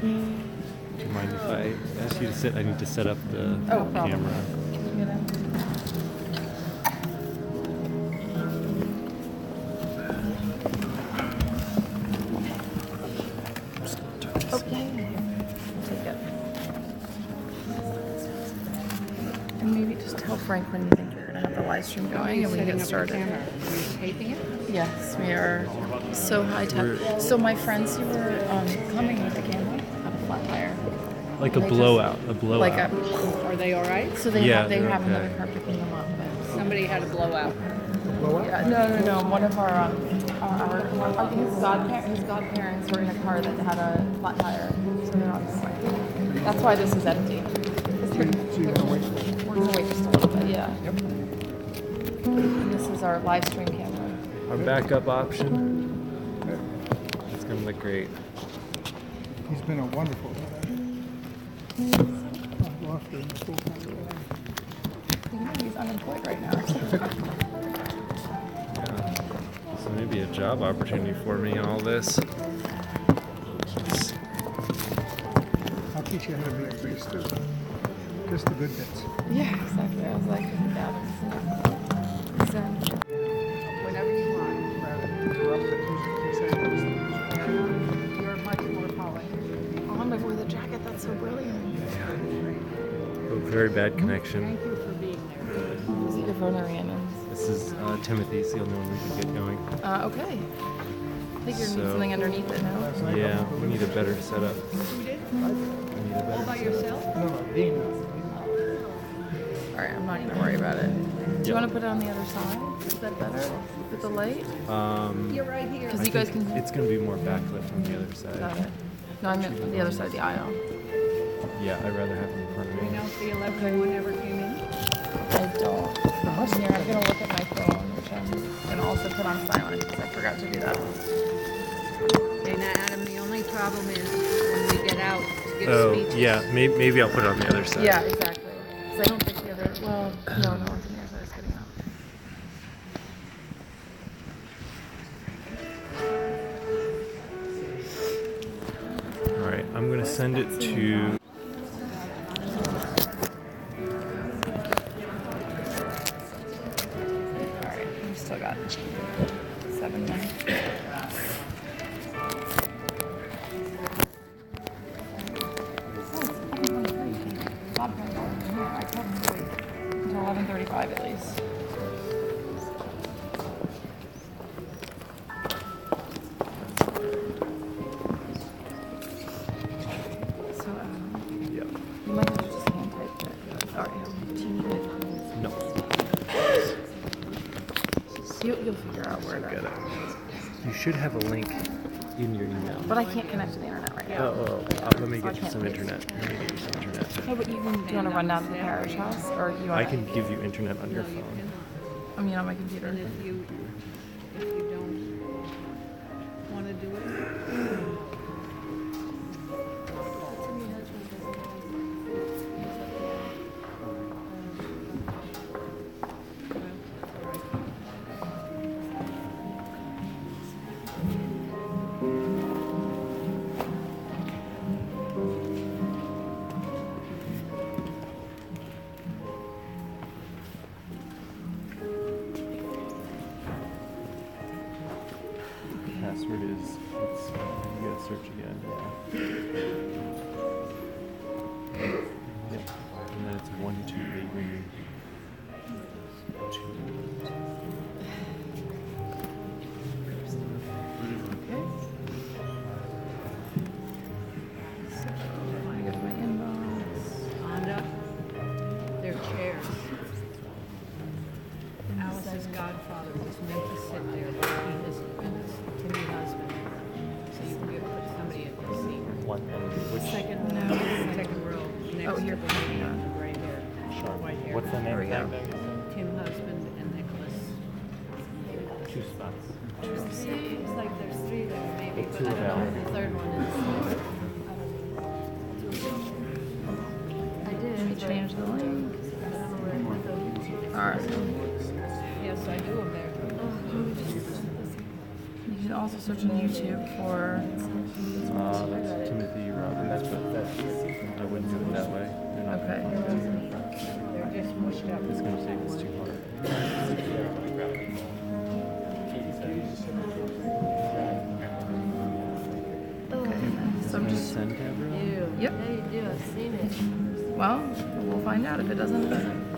Do you mind if I ask you to sit? I need to set up the camera. Okay. Take it. And maybe just tell Frank when you think you're gonna have the live stream going and we can get started. Are you taping it? Yes, we are so high tech. So my friends who were coming with the camera have a flat tire. Like a blowout. A blowout. Like a. Are they all right? So they Yeah, have they're okay. another car picking them up. But Somebody had a blowout. yeah, no. One of our his godparents were in a car that had a flat tire, so they're on their way. That's why this is empty. So you're gonna wait? We're gonna wait just a little bit, yeah. And this is our live stream camera. Our backup option. It's gonna look great. He's been a wonderful guy. I've lost her in the full time. He's unemployed right now. Yeah. So maybe a job opportunity for me in all this. I'll teach you how to be a priest too. Just the good bits. Yeah, exactly. I was like, yeah. So, Whenever you want. Interrupt the music and say those things. You're much more polished. oh, I'm gonna wear the jacket. That's so brilliant. Oh, very bad connection. Thank you for being there. Is it your phone or Rhiannon's? This is Timothy. It's the only one we can get going. Okay. I think you need So- something underneath it now. Yeah, we need a better setup. Who did? We need a All better by yourself? No, Dean. All right, I'm not gonna worry about it. Do you want to put it on the other side? Is that better with the light? You're right here. Because I you guys think can. it's going to be more backlit from the other side. Got it. No, I meant the other side of the aisle. Yeah, I'd rather have it in front of You me. know if the electric one ever came in? I don't. Here, I'm gonna look at my phone, which I'm gonna also put on silent because I forgot to do that. Dana, Adam, the only problem is when we get out to give Oh, speeches. yeah, maybe I'll put it on the other side. Yeah, exactly. Because I don't think the other. Well, no, one's on the other side is getting out. All right, I'm going to send it to... All right, we've still got 7 minutes. Bob can go in here. I told him to wait until 11:35 at least. So, Yeah. you might have to just hand type it. All right. Do you need it? No. You'll figure out where Get to. it. You should have a link in your email. But I can't connect to the internet right now. Let me get you some internet. Let me get you some internet. No, but you can. Do you want to run down to the parish house, or you want? I can give you internet on your phone. I mean, on my computer. And if you don't want to do it, Password is, you gotta search again. Yeah. And then it's 128. I go to my inbox. Anna, their chairs. Alice's godfather was meant to sit there, but he is Timmy husband. So you can put somebody at the seat. One and which? Second row. Next Oh, here. to the man with gray hair. White hair. What's the name There we of go. that? Tim husband and Nicholas. 2 spots. Seems like there's 3 there, maybe, But but 2 I don't know available. if the third one is. I did. Let me change the link. All right. Yes, I do them there. You can can also search on YouTube for. That's Timothy Roberts, but I wouldn't do it that way. They're not Okay. They're just mushed up. It's gonna say it's too hard. So I'm just. Send Gabrielle? You. Yep. Yeah, you do. I've seen it. Well, we'll find out. If it doesn't, it doesn't.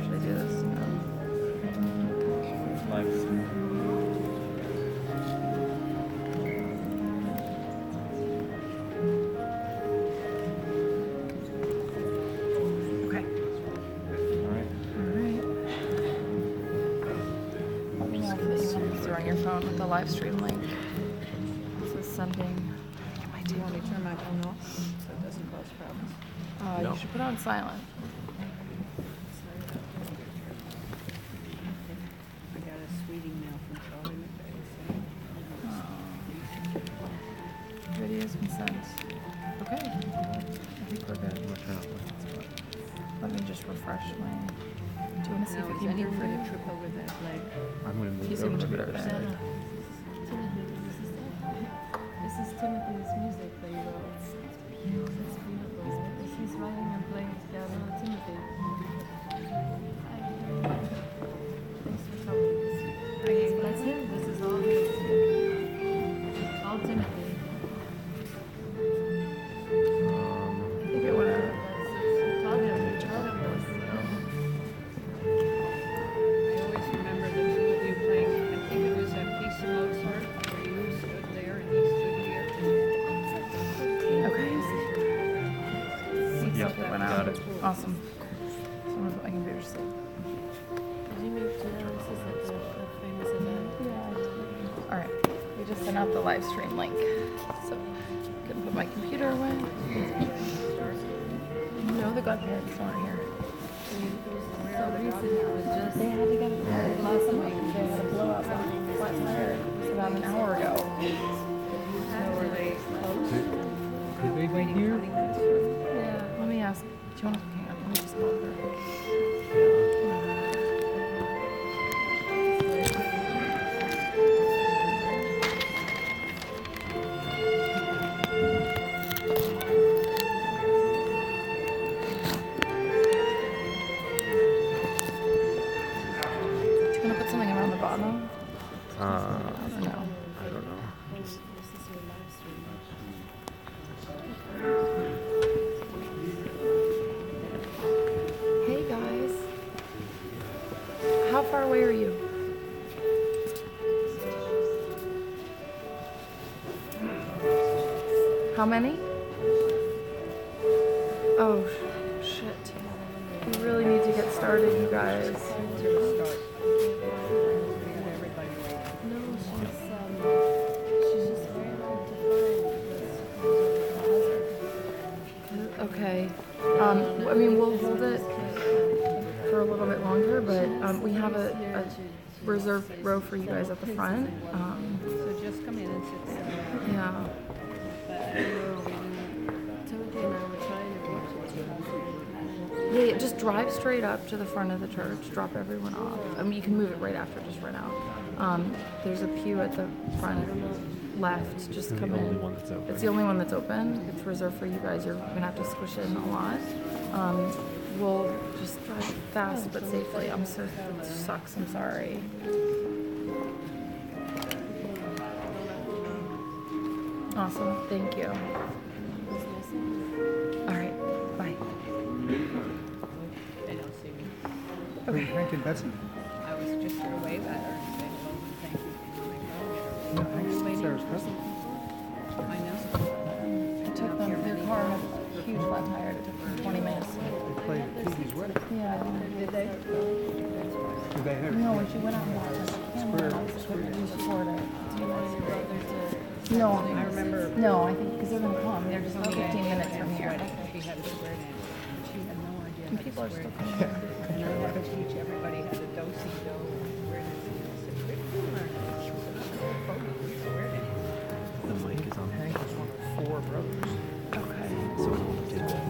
Should I do this? No. Live stream. Okay. All right. Alright. Let me know if you can throw on your phone with the live stream link. It says sending. Do you want me to turn my phone off so it doesn't cause problems? You should put it on silent. I got a sweet email from Charlie McVeigh saying, Video's been sent. Okay. I think we're good. I'm gonna turn off my hotspot. Let me just refresh my. Do you want to see now if is it came through anyone for going you? to trip over that leg? I'm gonna move He's it gonna over move it to over the there. other side. This is Timothy's music that he wrote. It's beautiful. He's writing and playing together with Timothy. Thanks for coming. That's him. This is all him. All Timothy. I think it went out. Taught him this. I always remember the two of you playing, I think it was that piece of Mozart where you stood there and he stood here. Okay. Looks Yep, like it went got out. it. Awesome. So I'm gonna put my computer to sleep. Did you move to this is like the famous event? Yeah. All right. We just sent out the live stream link. So I'm gonna put my computer away. No, the godparents aren't here. So recent it was just They had to get a last week. They had a blowout flat tire about an hour ago. So were they close? Could they be here? yeah. Let me ask. Do you want to hang on? Let me just call her. Do you want to put something around the bottom? Uh, Or no. I don't know. This is your live stream. Hey guys. How far away are you? How many? Oh, shit. We really need to get started, you guys. To start. We had everybody waiting. No, she's just very hard to find because Okay. I mean, we'll hold it for a little bit longer, but we have a reserved row for you guys at the front. So just come in and sit there. Yeah. Timothy and I were trying to watch it. Yeah, just drive straight up to the front of the church, drop everyone off. I mean, you can move it right after, just right now. There's a pew at the front left, just It's come the only in. one that's open. It's the only one that's open. It's reserved for you guys. You're gonna have to squish in a lot. We'll just drive fast but safely. It sucks, I'm sorry. Awesome, thank you. All right, bye. They don't see me. Okay. Hank and Betsy. I was just gonna wave at her and say hello and thank you for coming over. No, Hank's Sarah's cousin. I know. It took them, their car had a huge flat tire. It took them 20 minutes. They played at Phoebe's wedding. Yeah. Did they? Did they have? No, when she went out and watched the camera, we supported. No, I remember no, I think because they're gonna come. They're just only 15 minutes from here. she had a swear down. And she had no idea And how people to are swear still down. coming. And I had to teach everybody how to do-si-do swear down. I said, where did you learn that? She was a photo swear down. The mic is on. Hank was one of 4 brothers. Okay. So we'll get that.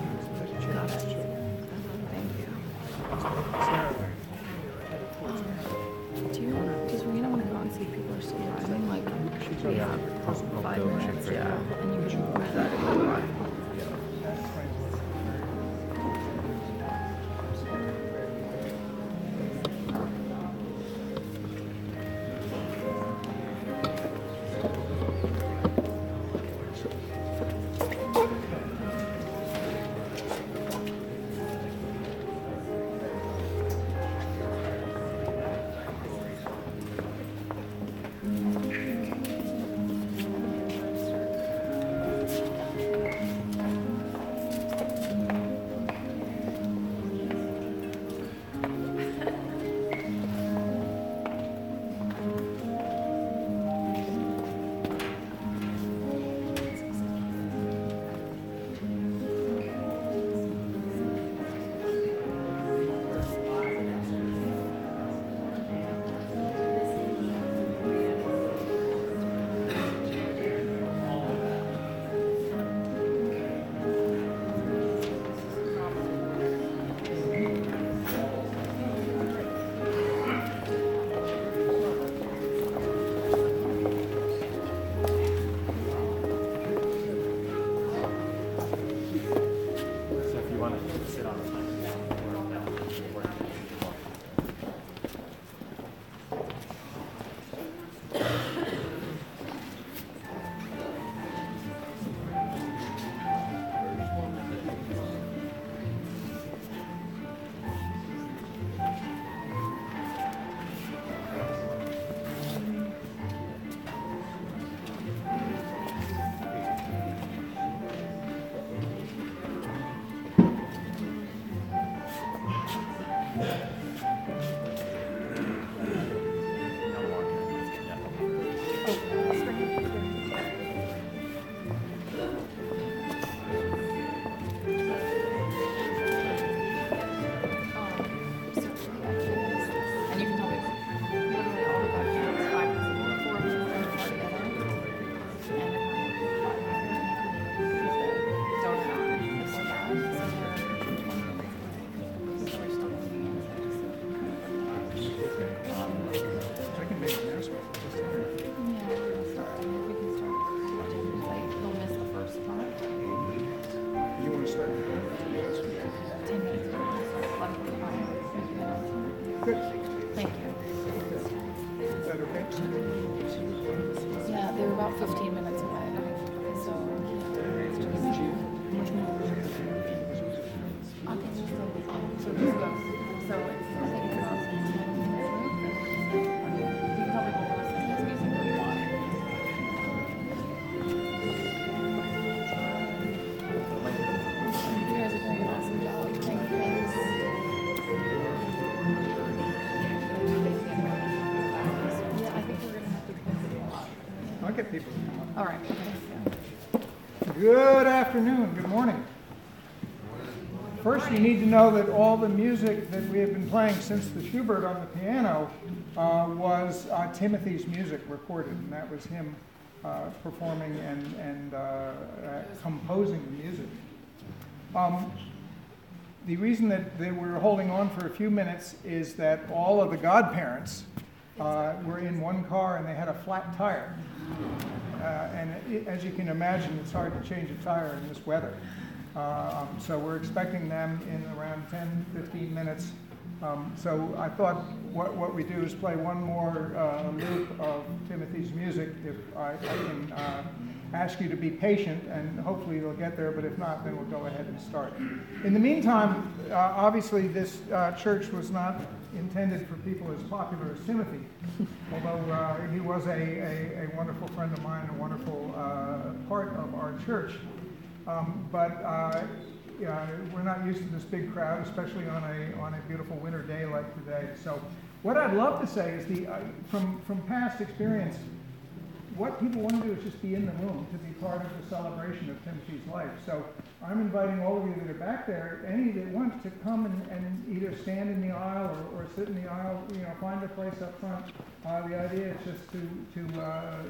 Got it. Yeah, and you can move that if you want. So if you want to sit on the And you can tell me literally all the documents, 5 minutes, 4 minutes, and we're together. And don't have this or that. So we're still going I can make an announcement. yeah, we'll start. I mean, if we can start watching, like, they'll miss the first part. You want to start? 10 minutes. So 11:45. Good. Thank you. Is that okay? Yeah, they were about 15 minutes away. So, so it's, I think it's about 10 minutes. You can probably go listen to his music if you want. You guys are doing an awesome job. Thanks. Yeah, I think we're gonna have to close it a lot. I'll get people. All right. Good afternoon, good morning. First, you need to know that all the music that we have been playing since the Schubert on the piano was Timothy's music recorded, and that was him performing and composing the music. The reason that we're holding on for a few minutes is that all of the godparents were in one car and they had a flat tire. As you can imagine, it's hard to change a tire in this weather. So we're expecting them in around 10, 15 minutes. So I thought what we do is play one more loop of Timothy's music. If I can ask you to be patient, and hopefully you'll get there, but if not, then we'll go ahead and start. In the meantime, obviously this church was not intended for people as popular as Timothy, although he was a wonderful friend of mine, a wonderful part of our church. We're not used to this big crowd, especially on a beautiful winter day like today. So what I'd love to say is from past experience, what people want to do is just be in the room to be part of the celebration of Timothy's life. So I'm inviting all of you that are back there, any that want to come and either stand in the aisle or sit in the aisle, find a place up front. The idea is just to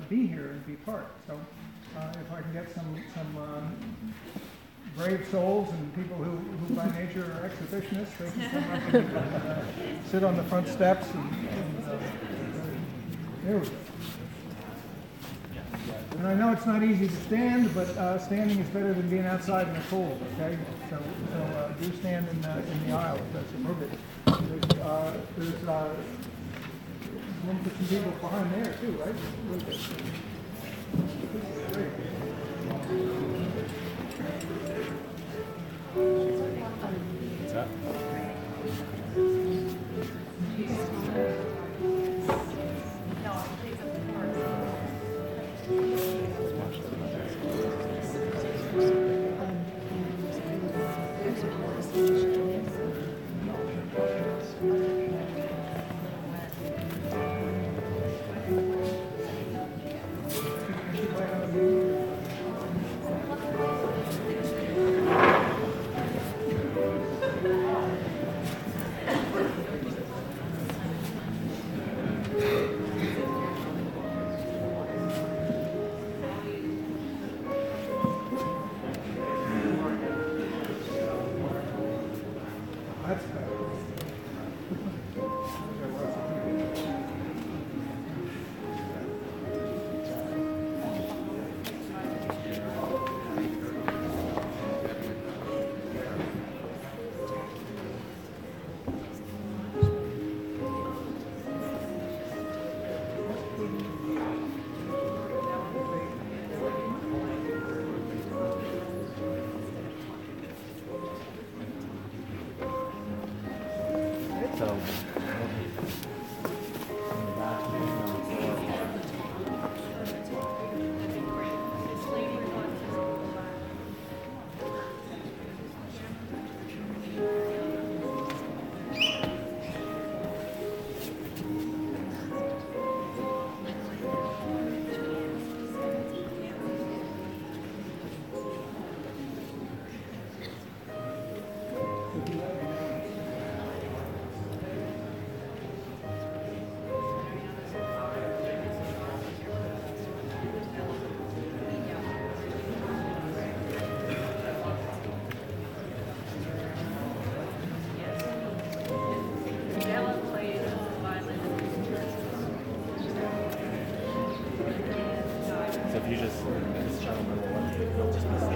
be here and be part. So if I can get some brave souls and people who by nature are exhibitionists, they can come up and sit on the front steps. There we go. And I know it's not easy to stand, but standing is better than being outside in the cold, okay? So do stand in the aisle if that's appropriate. There's room for some people behind there too, right? Great. What's that? That's better. So. Adela played violin in the church. So if you just, this gentleman will let you, he'll just miss that.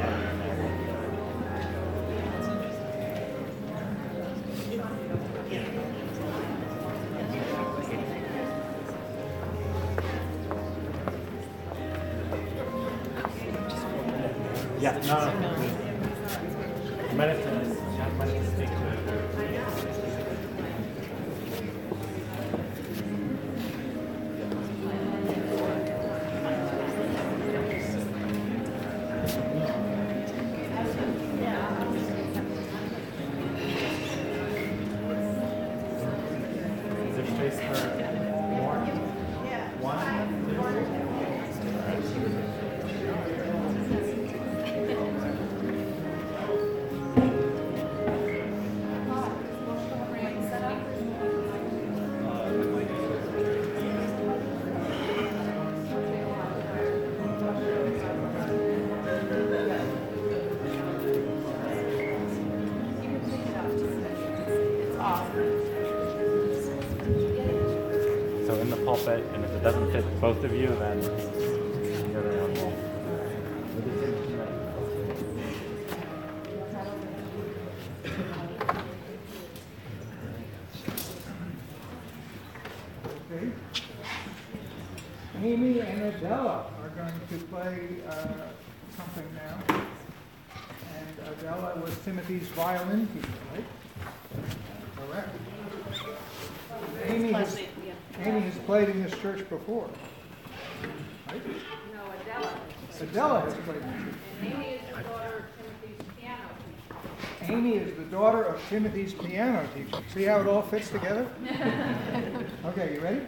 Yeah, no. You might have to speak to it. Is there space for more? One? So in the pulpit, and if it doesn't fit both of you, then the other one will. Okay. Amy and Adela are going to play something now. And Adela was Timothy's violin teacher, right? Correct. Amy has played in this church before. Right? No, Adela. Adela has played in this church. Amy is the daughter of Timothy's piano Amy teacher. is the daughter of Timothy's piano teacher. See how it all fits together? Okay, you ready?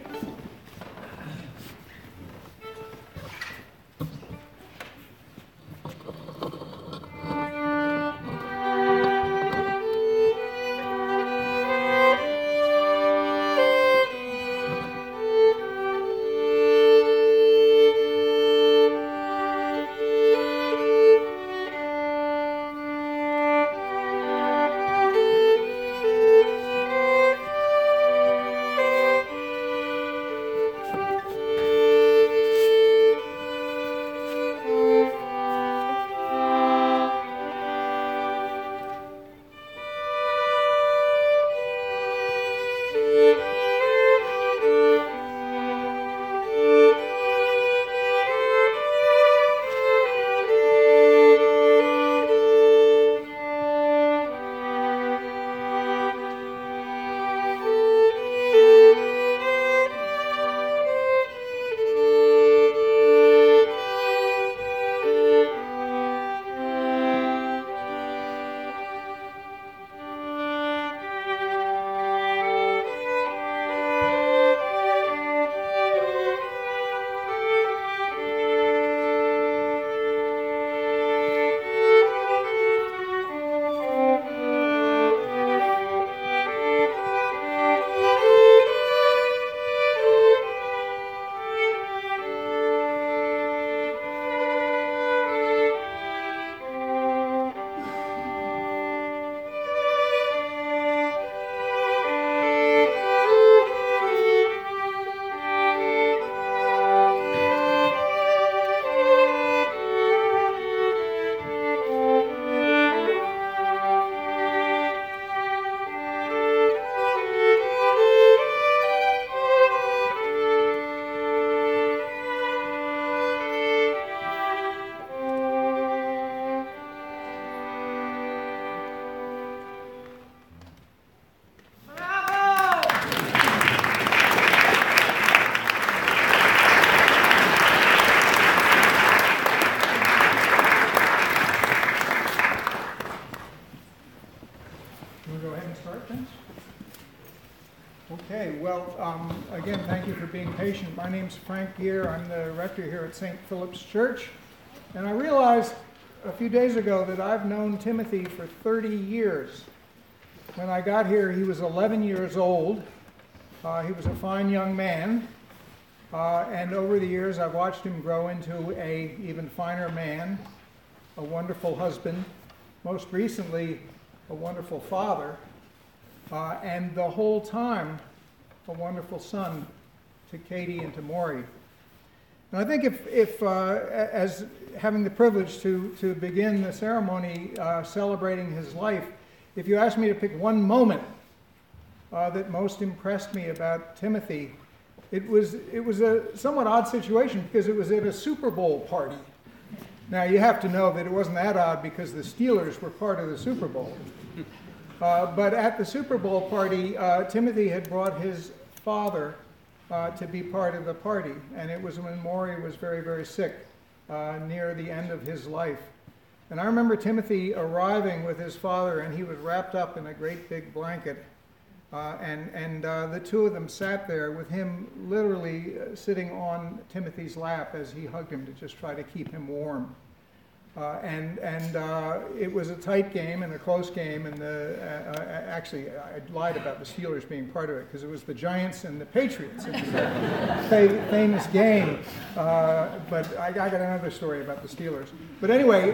We'll go ahead and start then. Okay, well, again, thank you for being patient. My name's Frank Gear. I'm the rector here at St. Philip's Church. And I realized a few days ago that I've known Timothy for 30 years. When I got here, he was 11 years old. He was a fine young man. And over the years, I've watched him grow into an even finer man, a wonderful husband, most recently, a wonderful father, and the whole time, a wonderful son to Katie and to Maury. And I think if as having the privilege to begin the ceremony celebrating his life, if you asked me to pick one moment that most impressed me about Timothy, it was a somewhat odd situation because it was at a Super Bowl party. Now you have to know that it wasn't that odd because the Steelers were part of the Super Bowl. But at the Super Bowl party, Timothy had brought his father to be part of the party. And it was when Maury was very, very sick, near the end of his life. And I remember Timothy arriving with his father, and he was wrapped up in a great big blanket. And the two of them sat there with him literally sitting on Timothy's lap as he hugged him to just try to keep him warm. And it was a tight game and a close game, and actually I lied about the Steelers being part of it because it was the Giants and the Patriots. It was a famous game, but I got another story about the Steelers. But anyway,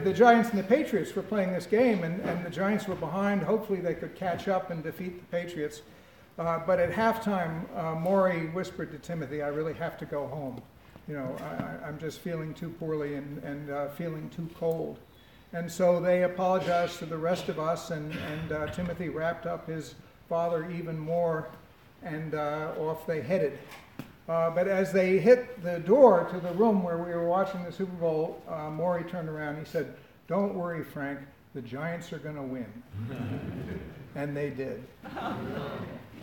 the Giants and the Patriots were playing this game, and the Giants were behind. Hopefully they could catch up and defeat the Patriots. But at halftime, Maury whispered to Timothy, "I really have to go home. You know, I'm just feeling too poorly and feeling too cold." And so they apologized to the rest of us, and Timothy wrapped up his father even more, and off they headed. But as they hit the door to the room where we were watching the Super Bowl, Maury turned around and he said, "Don't worry, Frank, the Giants are going to win." And they did.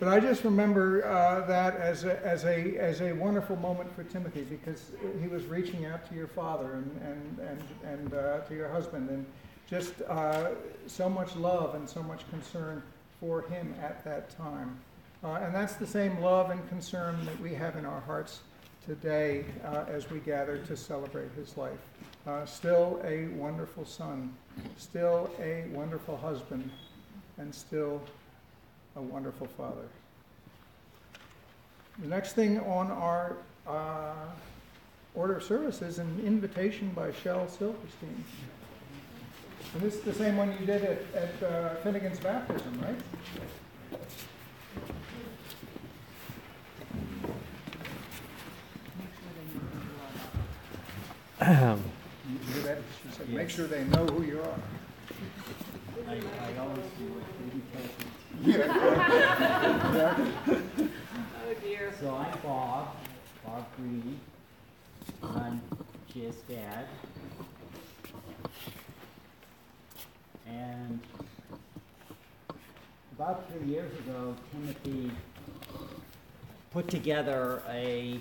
But I just remember that as a wonderful moment for Timothy, because he was reaching out to your father and to your husband, and just so much love and so much concern for him at that time. And that's the same love and concern that we have in our hearts today as we gather to celebrate his life. Still a wonderful son, still a wonderful husband, and still a wonderful father. The next thing on our order of service is an invitation by Shel Silverstein. And this is the same one you did at Finnegan's baptism, right? You do that, she said, "Make sure they know who you are." I always do it. Yeah. Oh dear. So I'm Bob Greedy. I'm Jay's dad. And about 3 years ago, Timothy put together a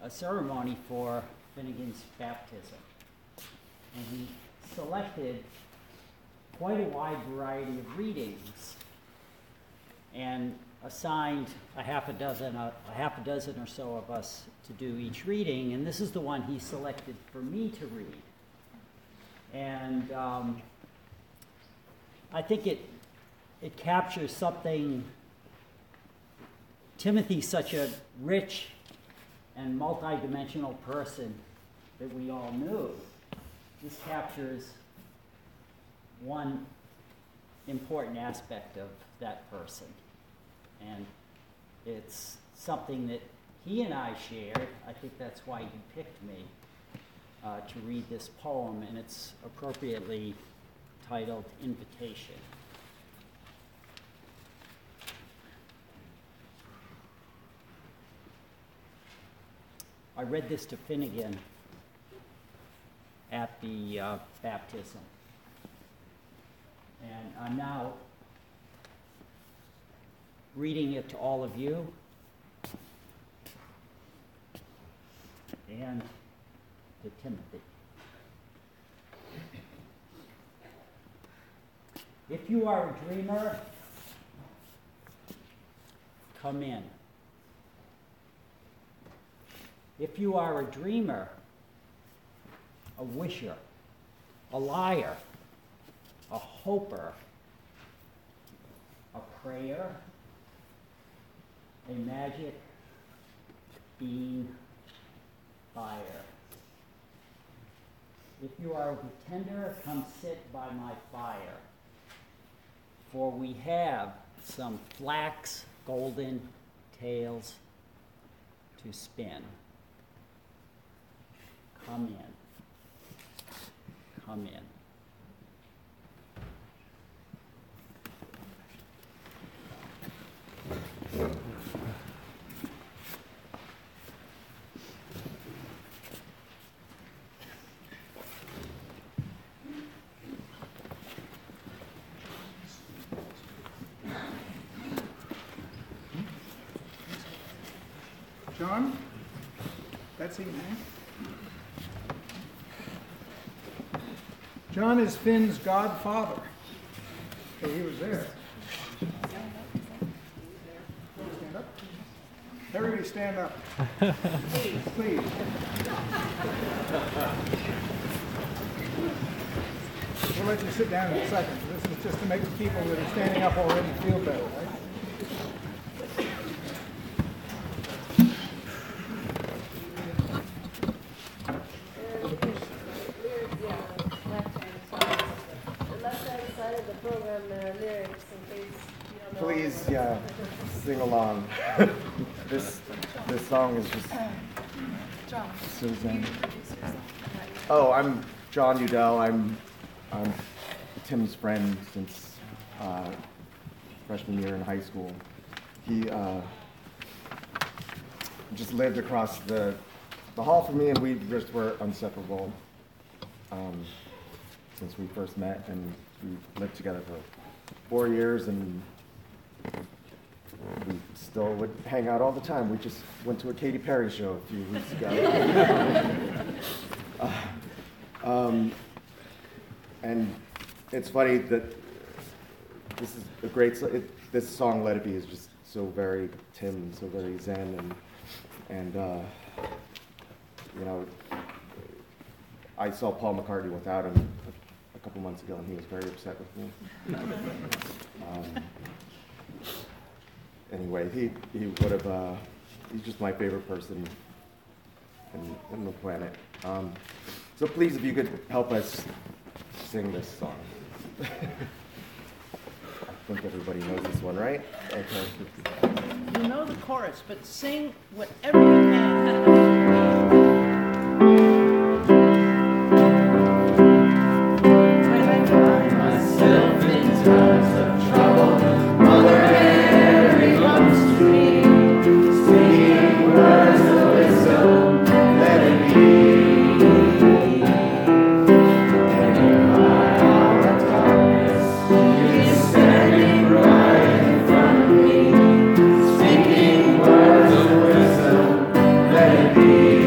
ceremony for Finnegan's baptism. And he selected quite a wide variety of readings and assigned a half a dozen or so of us to do each reading, and this is the one he selected for me to read. And I think it captures something. Timothy's such a rich and multidimensional person that we all knew. This captures one important aspect of that person. And it's something that he and I shared. I think that's why he picked me to read this poem, and it's appropriately titled Invitation. I read this to Finnegan at the baptism. And I'm now reading it to all of you and to Timothy. If you are a dreamer, come in. If you are a dreamer, a wisher, a liar, a hoper, a prayer, a magic being fire. If you are a pretender, come sit by my fire. For we have some flax golden tales to spin. Come in. Come in. John? Betsy, man. John is Finn's godfather. So he was there. Stand up. Everybody stand up. Please. We'll let you sit down in a second. This is just to make the people that are standing up already feel better, right? Please, yeah, sing along. This song is just so zen. Oh, I'm John Udell. I'm Tim's friend since freshman year in high school. He just lived across the hall from me, and we just were inseparable since we first met, and we lived together for 4 years, and we still would hang out all the time. We just went to a Katy Perry show a few weeks ago. And it's funny that this is a great, this song, Let It Be, is just so very Tim, so very zen, and you know, I saw Paul McCartney without him a couple months ago, and he was very upset with me. Anyway, he would have, he's just my favorite person in the planet. So please, if you could help us sing this song. I think everybody knows this one, right? Okay. You know the chorus, but sing whatever you can. Let it be.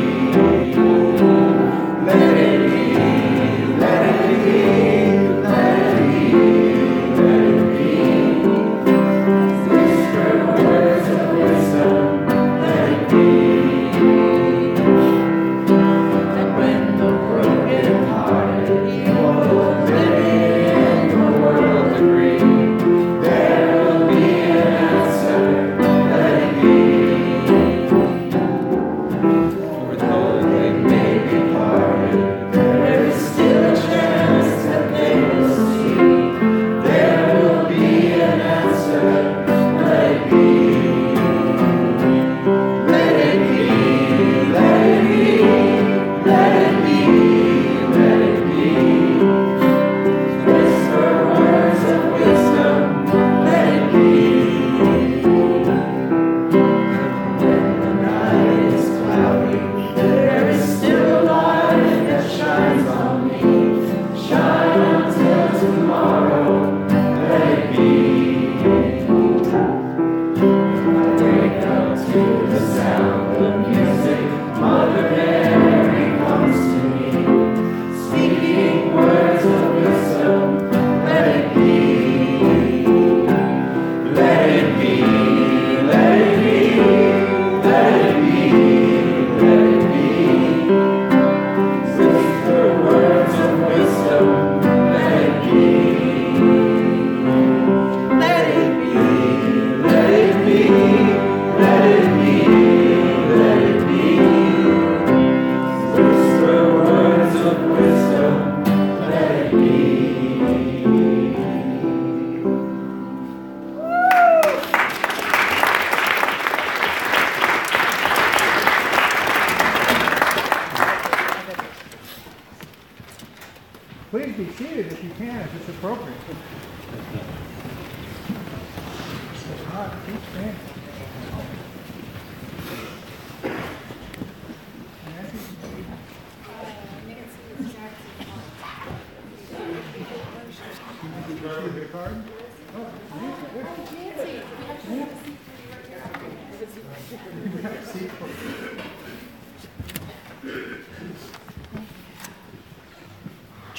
Do you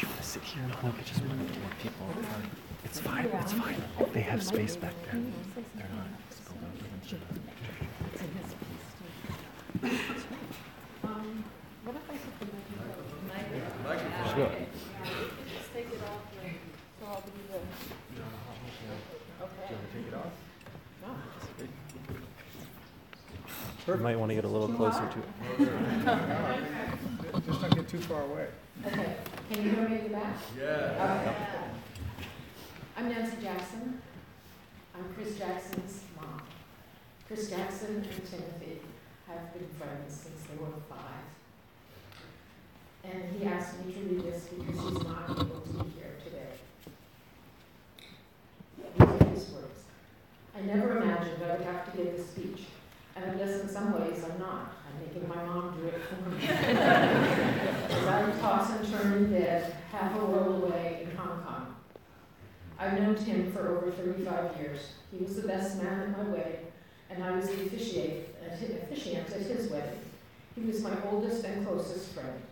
want to sit here? No, I just want more people. It's fine. It's fine. They have space back there. They're not spilled over. What if I took the microphone? Sure. Just take it off, like, so I'll be the. Okay. Take it off. Perfect. You might want to get a little closer to it. Just don't get too far away. Okay, can you hear me in the back? Yeah. Okay. I'm Nancy Jackson. I'm Chris Jackson's mom. Chris Jackson and Timothy have been friends since they were 5. And he asked me to read this because he's not able to be here today. These are his words. I never imagined I would have to give this speech. And I guess in some ways I'm not. I'm making my mom do it for me. As I toss and turn in bed, half a world away in Hong Kong. I've known Tim for over 35 years. He was the best man at my wedding, and I was the officiant at his wedding. He was my oldest and closest friend.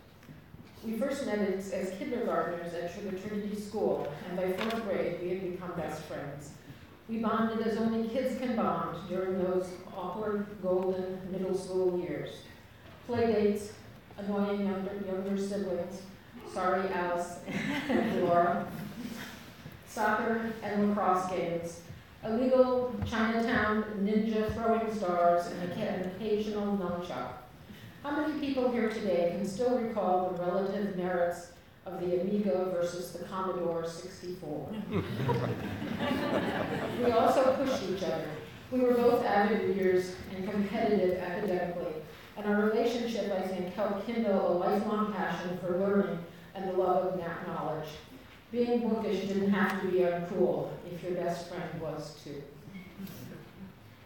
We first met as kindergartners at the Trinity School, and by 4th grade we had become best friends. We bonded as only kids can bond during those awkward, golden middle school years. Playdates, annoying younger siblings, sorry Alice and Laura, soccer and lacrosse games, illegal Chinatown ninja throwing stars, and an occasional nunchuck. How many people here today can still recall the relative merits of the Amiga versus the Commodore 64? We also pushed each other. We were both avid readers and competitive academically, and our relationship, I think, helped kindle a lifelong passion for learning and the love of knowledge. Being bookish didn't have to be uncool if your best friend was too.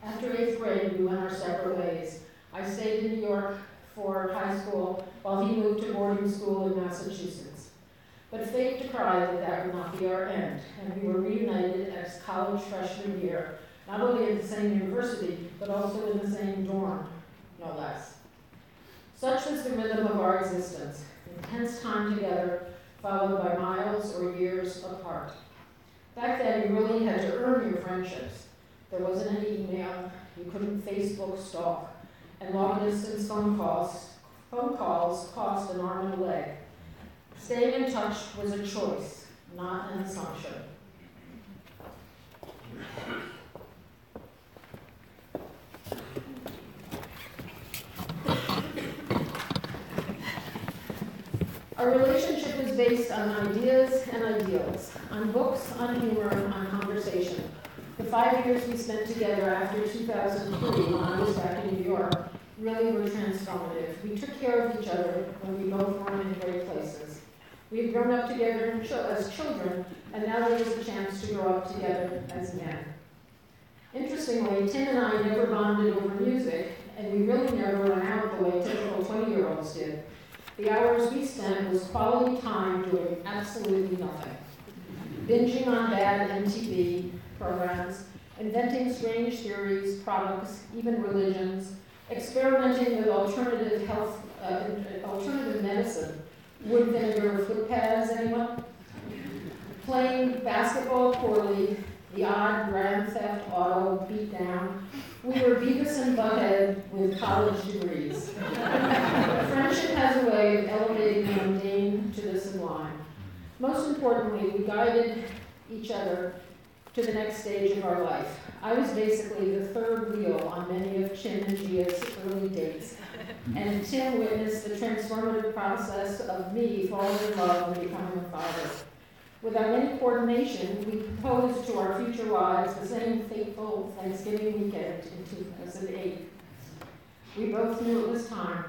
After 8th grade, we went our separate ways. I stayed in New York for high school while he moved to boarding school in Massachusetts. But fate decried that would not be our end, and we were reunited as college freshman year, not only at the same university, but also in the same dorm, no less. Such was the rhythm of our existence, intense time together, followed by miles or years apart. Back then, you really had to earn your friendships. There wasn't any email, you couldn't Facebook stalk, and long-distance phone calls cost an arm and a leg. Staying in touch was a choice, not an assumption. Our relationship was based on ideas and ideals, on books, on humor, on conversation. The 5 years we spent together after 2003, when I was back in New York, really were transformative. We took care of each other when we both weren't in great places. We had grown up together as children, and now there was a chance to grow up together as men. Interestingly, Tim and I never bonded over music, and we really never went out the way typical 20-year-olds did. The hours we spent was quality time doing absolutely nothing. Binging on bad MTV programs, inventing strange theories, products, even religions, experimenting with alternative medicine, wood vinegar foot pads, anyone? Playing basketball poorly, the odd Grand Theft Auto beatdown. We were Beavis and Butthead with college degrees. Friendship has a way of elevating the mundane to the sublime. Most importantly, we guided each other to the next stage of our life. I was basically the third wheel on many of Chin and Gia's early dates, and Tim witnessed the transformative process of me falling in love and becoming a father. Without any coordination, we proposed to our future wives the same fateful Thanksgiving weekend in 2008. We both knew it was time.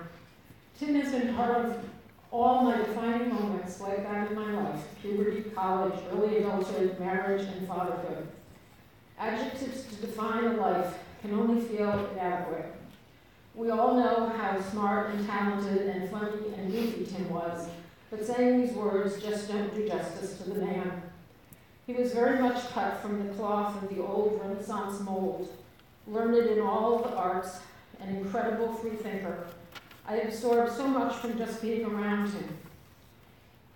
Tim has been part of all my defining moments like that in my life: puberty, college, early adulthood, marriage, and fatherhood. Adjectives to define a life can only feel inadequate. We all know how smart and talented and funny and goofy Tim was, but saying these words just don't do justice to the man. He was very much cut from the cloth of the old Renaissance mold, learned in all the arts, an incredible freethinker. I absorbed so much from just being around him.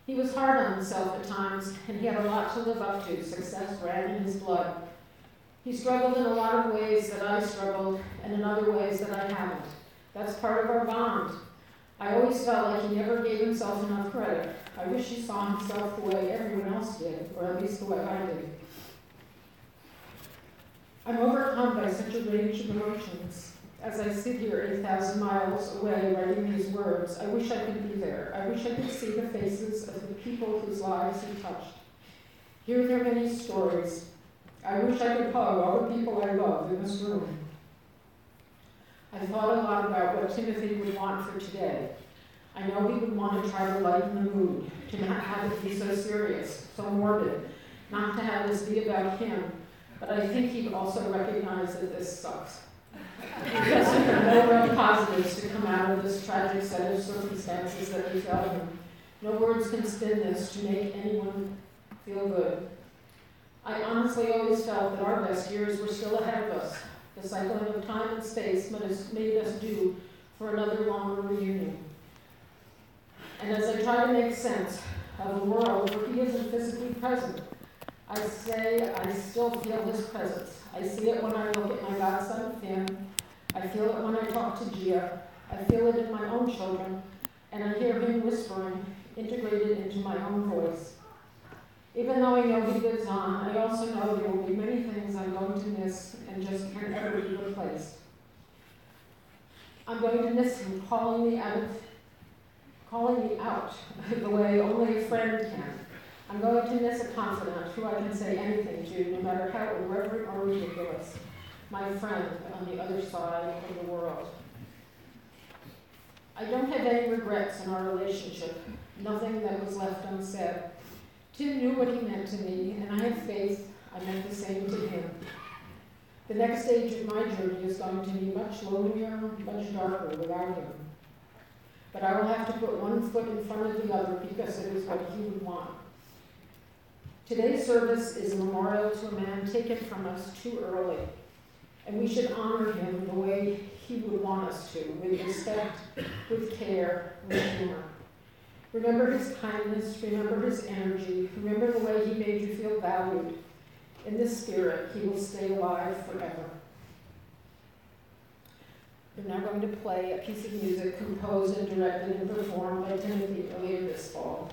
He was hard on himself at times, and he had a lot to live up to. Success ran in his blood. He struggled in a lot of ways that I struggled, and in other ways that I haven't. That's part of our bond. I always felt like he never gave himself enough credit. I wish he saw himself the way everyone else did, or at least the way I did. I'm overcome by such a range of emotions. As I sit here 8,000 miles away writing these words, I wish I could be there. I wish I could see the faces of the people whose lives he touched, hear their many stories. I wish I could hug all the people I love in this room. I thought a lot about what Timothy would want for today. I know he would want to try to lighten the mood, to not have it be so serious, so morbid, not to have this be about him, but I think he'd also recognize that this sucks. Because there are no real positives to come out of this tragic set of circumstances that befell him. No words can spin this to make anyone feel good. I honestly always felt that our best years were still ahead of us. The cycling of time and space made us due for another longer reunion. And as I try to make sense of a world where he isn't physically present, I say I still feel his presence. I see it when I look at my godson, Finn. I feel it when I talk to Gia. I feel it in my own children, and I hear him whispering, integrated into my own voice. Even though I know he lives on, I also know there will be many things I'm going to miss and just can't ever be replaced. I'm going to miss him calling me out the way only a friend can. I'm going to miss a confidant who I can say anything to, no matter how irreverent or ridiculous. My friend on the other side of the world. I don't have any regrets in our relationship, nothing that was left unsaid. Tim knew what he meant to me, and I have faith I meant the same to him. The next stage of my journey is going to be much lonelier, much darker without him. But I will have to put one foot in front of the other because it is what he would want. Today's service is a memorial to a man taken from us too early, and we should honor him the way he would want us to, with respect, with care, with humor. Remember his kindness, remember his energy, remember the way he made you feel valued. In this spirit, he will stay alive forever. We're now going to play a piece of music composed and directed and performed by Timothy earlier this fall.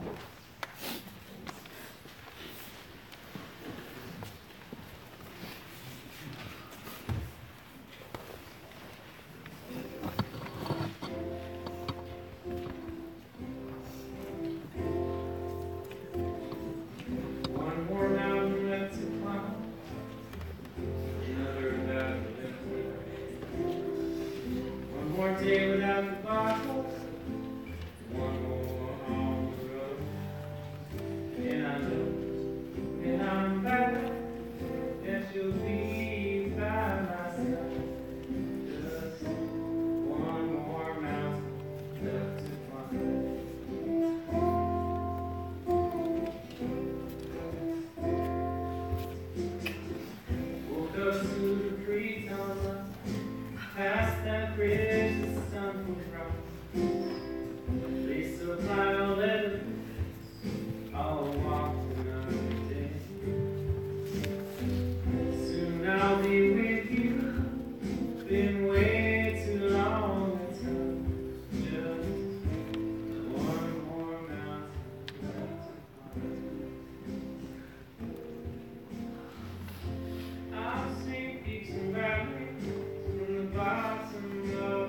I'll sing peaks and valleys from the bottom of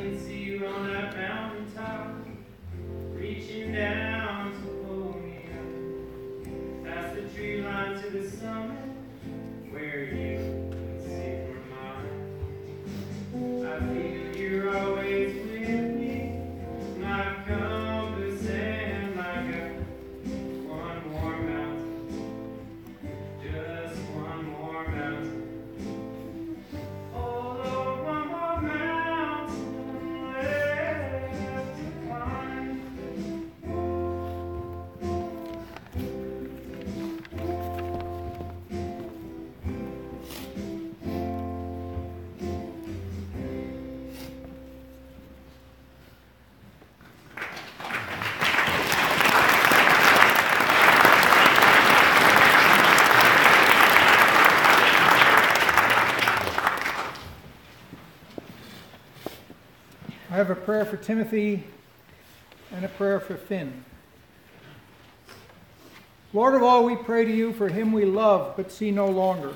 can see you on that mountaintop, reaching down to pull me up, past the tree line to the summit, where you can see for miles. I feel you're always with me, my compass and my guide. One more mountain, just one more mountain. Oh Lord, one more mountain left to climb. I have a prayer for Timothy and a prayer for Finn. Lord of all, we pray to you for him we love but see no longer.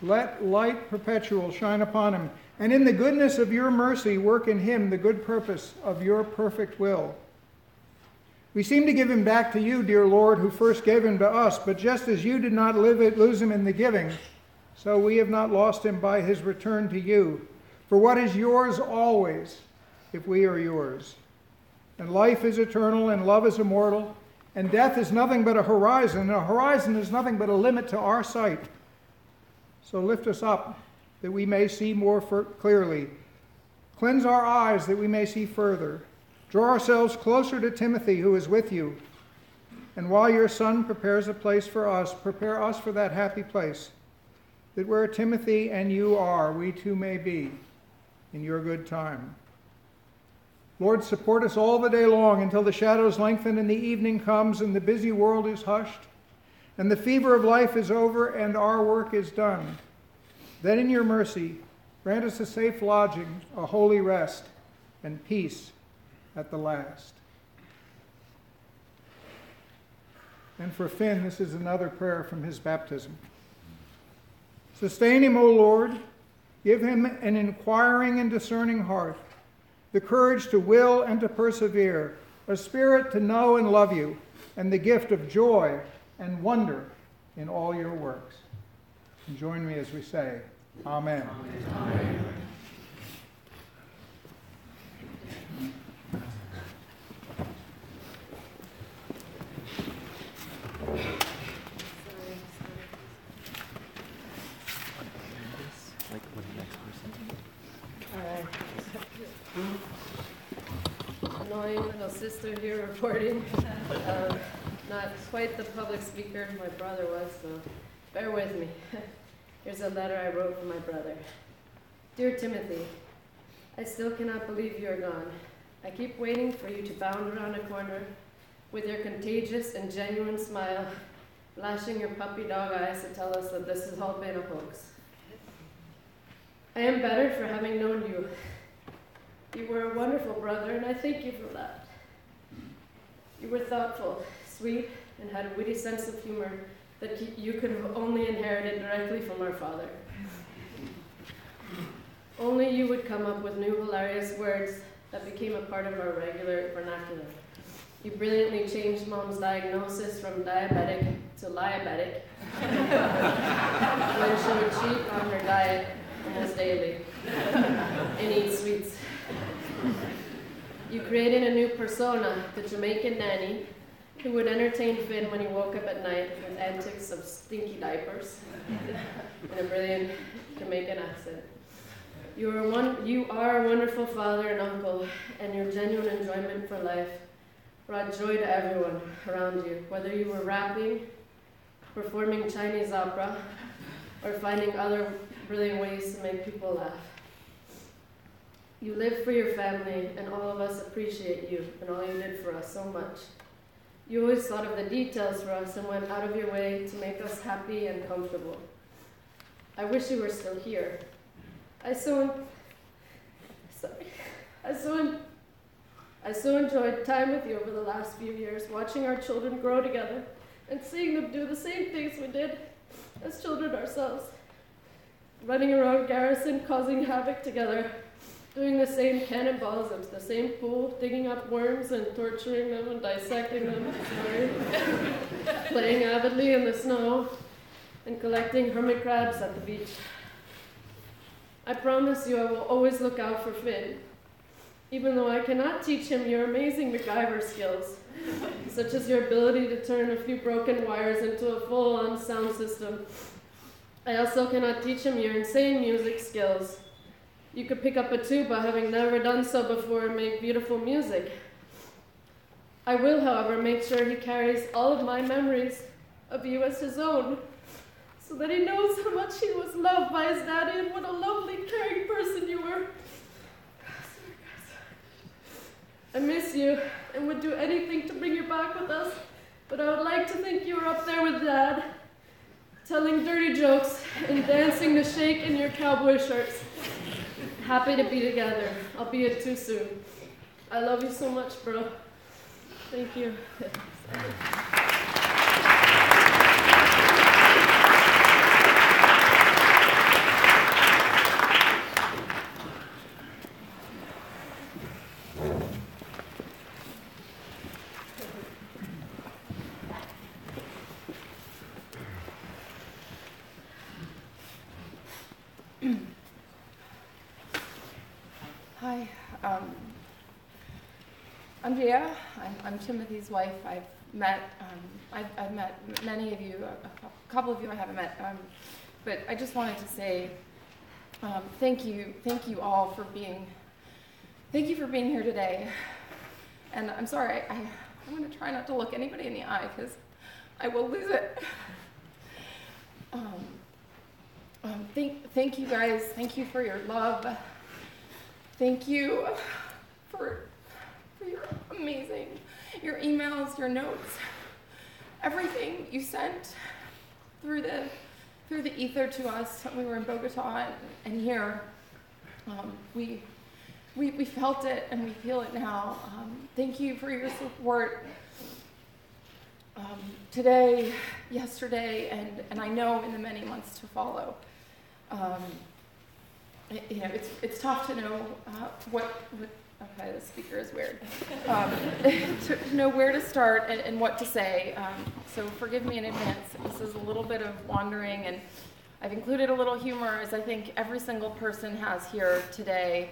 Let light perpetual shine upon him, and in the goodness of your mercy work in him the good purpose of your perfect will. We seem to give him back to you, dear Lord, who first gave him to us, but just as you did not lose him in the giving, so we have not lost him by his return to you. For what is yours always, if we are yours? And life is eternal, and love is immortal, and death is nothing but a horizon, and a horizon is nothing but a limit to our sight. So lift us up, that we may see more clearly. Cleanse our eyes, that we may see further. Draw ourselves closer to Timothy, who is with you. And while your Son prepares a place for us, prepare us for that happy place, that where Timothy and you are, we too may be, in your good time. Lord, support us all the day long until the shadows lengthen and the evening comes and the busy world is hushed and the fever of life is over and our work is done. Then in your mercy, grant us a safe lodging, a holy rest, and peace at the last. And for Finn, this is another prayer from his baptism. Sustain him, O Lord. Give him an inquiring and discerning heart, the courage to will and to persevere, a spirit to know and love you, and the gift of joy and wonder in all your works. And join me as we say, Amen. Amen. Like when the next person. Annoying little sister here reporting. Not quite the public speaker my brother was, so bear with me. Here's a letter I wrote for my brother. Dear Timothy, I still cannot believe you're gone. I keep waiting for you to bound around a corner with your contagious and genuine smile, flashing your puppy dog eyes to tell us that this has all been a hoax. I am better for having known you. You were a wonderful brother, and I thank you for that. You were thoughtful, sweet, and had a witty sense of humor that you could have only inherited directly from our father. Only you would come up with new hilarious words that became a part of our regular vernacular. You brilliantly changed Mom's diagnosis from diabetic to liabetic when she would cheat on her diet almost daily and eat sweets. You created a new persona, the Jamaican nanny, who would entertain Finn when he woke up at night with antics of stinky diapers and a brilliant Jamaican accent. You are a wonderful father and uncle, and your genuine enjoyment for life brought joy to everyone around you, whether you were rapping, performing Chinese opera, or finding other brilliant ways to make people laugh. You lived for your family, and all of us appreciate you and all you did for us so much. You always thought of the details for us and went out of your way to make us happy and comfortable. I wish you were still here. I so enjoyed time with you over the last few years, watching our children grow together and seeing them do the same things we did as children ourselves. Running around Garrison, causing havoc together, doing the same cannonballs into the same pool, digging up worms and torturing them and dissecting them, playing avidly in the snow, and collecting hermit crabs at the beach. I promise you I will always look out for Finn, even though I cannot teach him your amazing MacGyver skills, such as your ability to turn a few broken wires into a full-on sound system. I also cannot teach him your insane music skills. You could pick up a tuba, having never done so before, and make beautiful music. I will, however, make sure he carries all of my memories of you as his own, so that he knows how much he was loved by his daddy and what a lovely, caring person you were. I miss you and would do anything to bring you back with us, but I would like to think you were up there with Dad, telling dirty jokes and dancing the shake in your cowboy shirts. Happy to be together, albeit too soon. I love you so much, bro. Thank you. Hi, I'm Gia. I'm Timothy's wife. I've met many of you. A couple of you I haven't met, but I just wanted to say thank you all for being. Thank you for being here today. And I'm sorry. I'm going to try not to look anybody in the eye because I will lose it. Thank you guys. Thank you for your love. Thank you for your amazing, your emails, your notes, everything you sent through the ether to us when we were in Bogota and here. We felt it and we feel it now. Thank you for your support today, yesterday, and I know in the many months to follow. It's tough to know okay, the speaker is weird. To know where to start and what to say. So forgive me in advance. This is a little bit of wandering, and I've included a little humor, as I think every single person has here today,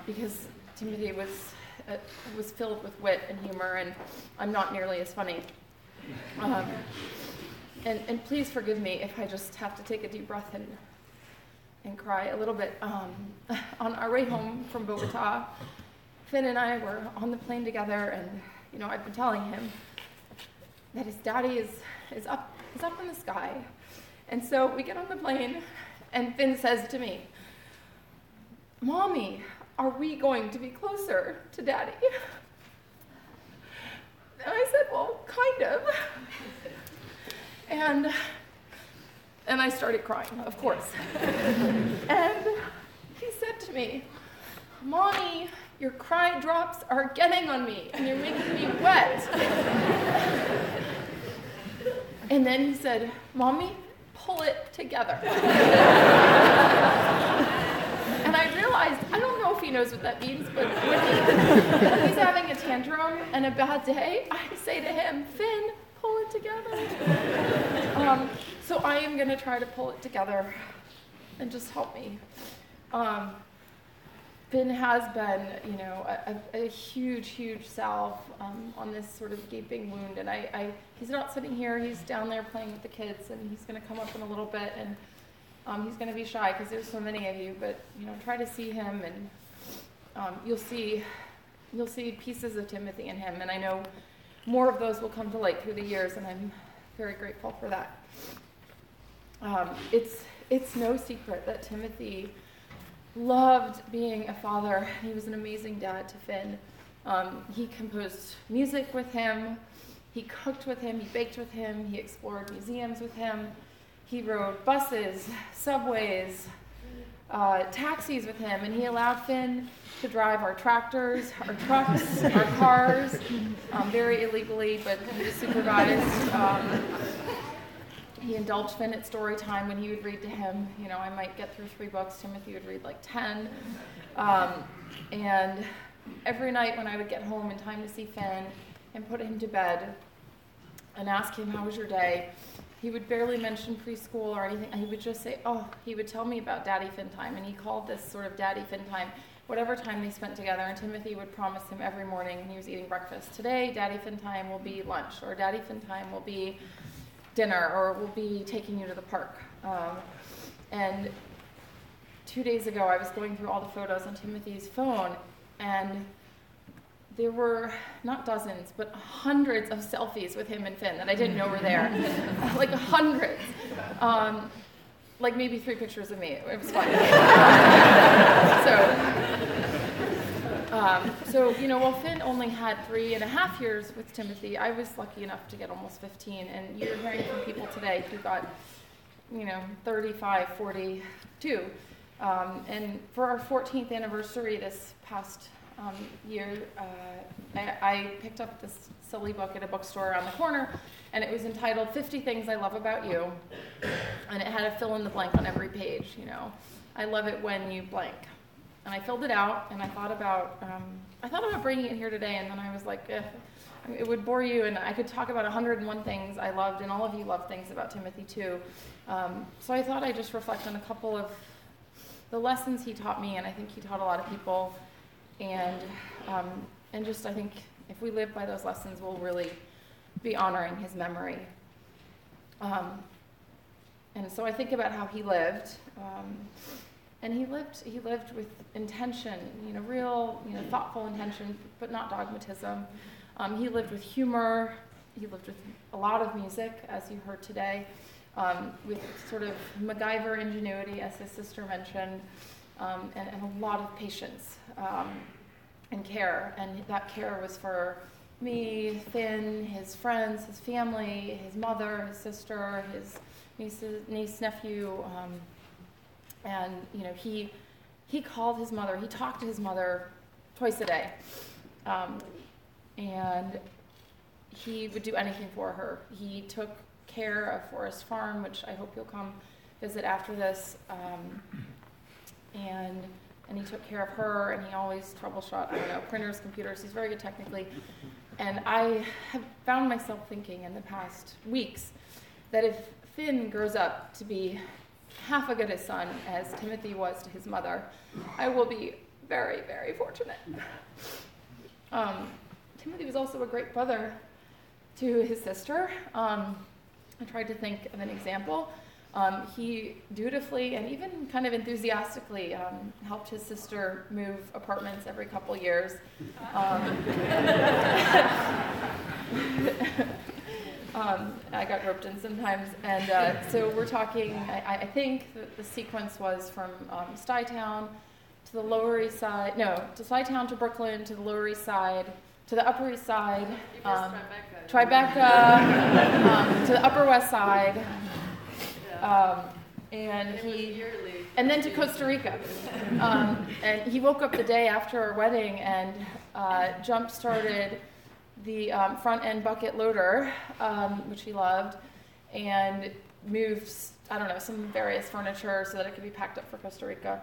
because Timothy was filled with wit and humor, and I'm not nearly as funny. And please forgive me if I just have to take a deep breath and cry a little bit. On our way home from Bogota, Finn and I were on the plane together, and I've been telling him that his daddy is up in the sky. And so we get on the plane, and Finn says to me, "Mommy, are we going to be closer to Daddy?" And I said, "Well, kind of." And I started crying, of course. And he said to me, "Mommy, your cry drops are getting on me, and you're making me wet." And then he said, "Mommy, pull it together." And I realized, I don't know if he knows what that means, but when he's having a tantrum and a bad day, I say to him, "Finn, pull it together." So I am going to try to pull it together and just help me. Finn has been, a huge, huge salve on this sort of gaping wound, and he's not sitting here. He's down there playing with the kids, and he's going to come up in a little bit, and he's going to be shy because there's so many of you. But try to see him, and you'll see pieces of Timothy in him, and I know more of those will come to light through the years, and I'm very grateful for that. It's no secret that Timothy loved being a father. He was an amazing dad to Finn. He composed music with him. He cooked with him. He baked with him. He explored museums with him. He rode buses, subways, taxis with him, and he allowed Finn to drive our tractors, our trucks, our cars, very illegally, but he was supervised. He indulged Finn at story time when he would read to him. You know, I might get through 3 books. Timothy would read like 10. And every night when I would get home in time to see Finn and put him to bed and ask him, how was your day? He would barely mention preschool or anything. He would just say, oh, he would tell me about Daddy Finn time. And he called this sort of Daddy Finn time, whatever time they spent together. And Timothy would promise him every morning when he was eating breakfast, today Daddy Finn time will be lunch, or Daddy Finn time will be dinner, or we'll be taking you to the park. And 2 days ago, I was going through all the photos on Timothy's phone, and there were not dozens, but hundreds of selfies with him and Finn that I didn't know were there. Like hundreds. Like maybe 3 pictures of me. It was fun. So, you know, while Finn only had 3.5 years with Timothy, I was lucky enough to get almost 15. And you're hearing from people today who got, you know, 35, 42. And for our 14th anniversary this past year, I picked up this silly book at a bookstore around the corner, and it was entitled 50 Things I Love About You, and it had a fill in the blank on every page. You know, I love it when you blank. And I filled it out, and I thought about bringing it here today, and then I was like, it would bore you, and I could talk about 101 things I loved, and all of you love things about Timothy too. So I thought I'd just reflect on a couple of the lessons he taught me, and I think he taught a lot of people. And just I think if we live by those lessons, we'll really be honoring his memory. And so I think about how he lived, and he lived with intention, you know, real, you know, thoughtful intention, but not dogmatism. He lived with humor. He lived with a lot of music, as you heard today, with sort of MacGyver ingenuity, as his sister mentioned. And a lot of patience and care. And that care was for me, Finn, his friends, his family, his mother, his sister, his niece, nephew. And, you know, he called his mother. He talked to his mother twice a day. And he would do anything for her. He took care of Forest Farm, which I hope you'll come visit after this. And he took care of her, and he always troubleshot, I don't know, printers, computers. He's very good technically. And I have found myself thinking in the past weeks that if Finn grows up to be half a good a son as Timothy was to his mother, I will be very, very fortunate. Timothy was also a great brother to his sister. I tried to think of an example. He dutifully and even kind of enthusiastically helped his sister move apartments every couple years. I got roped in sometimes. And so we're talking, I think the sequence was from Stuytown to the Lower East Side, no, to Stuytown to Brooklyn, to the Lower East Side, to the Upper East Side, Tribeca, to the Upper West Side. And then to Costa Rica. And he woke up the day after our wedding and jump-started the front end bucket loader, which he loved, and moved, I don't know, some various furniture so that it could be packed up for Costa Rica.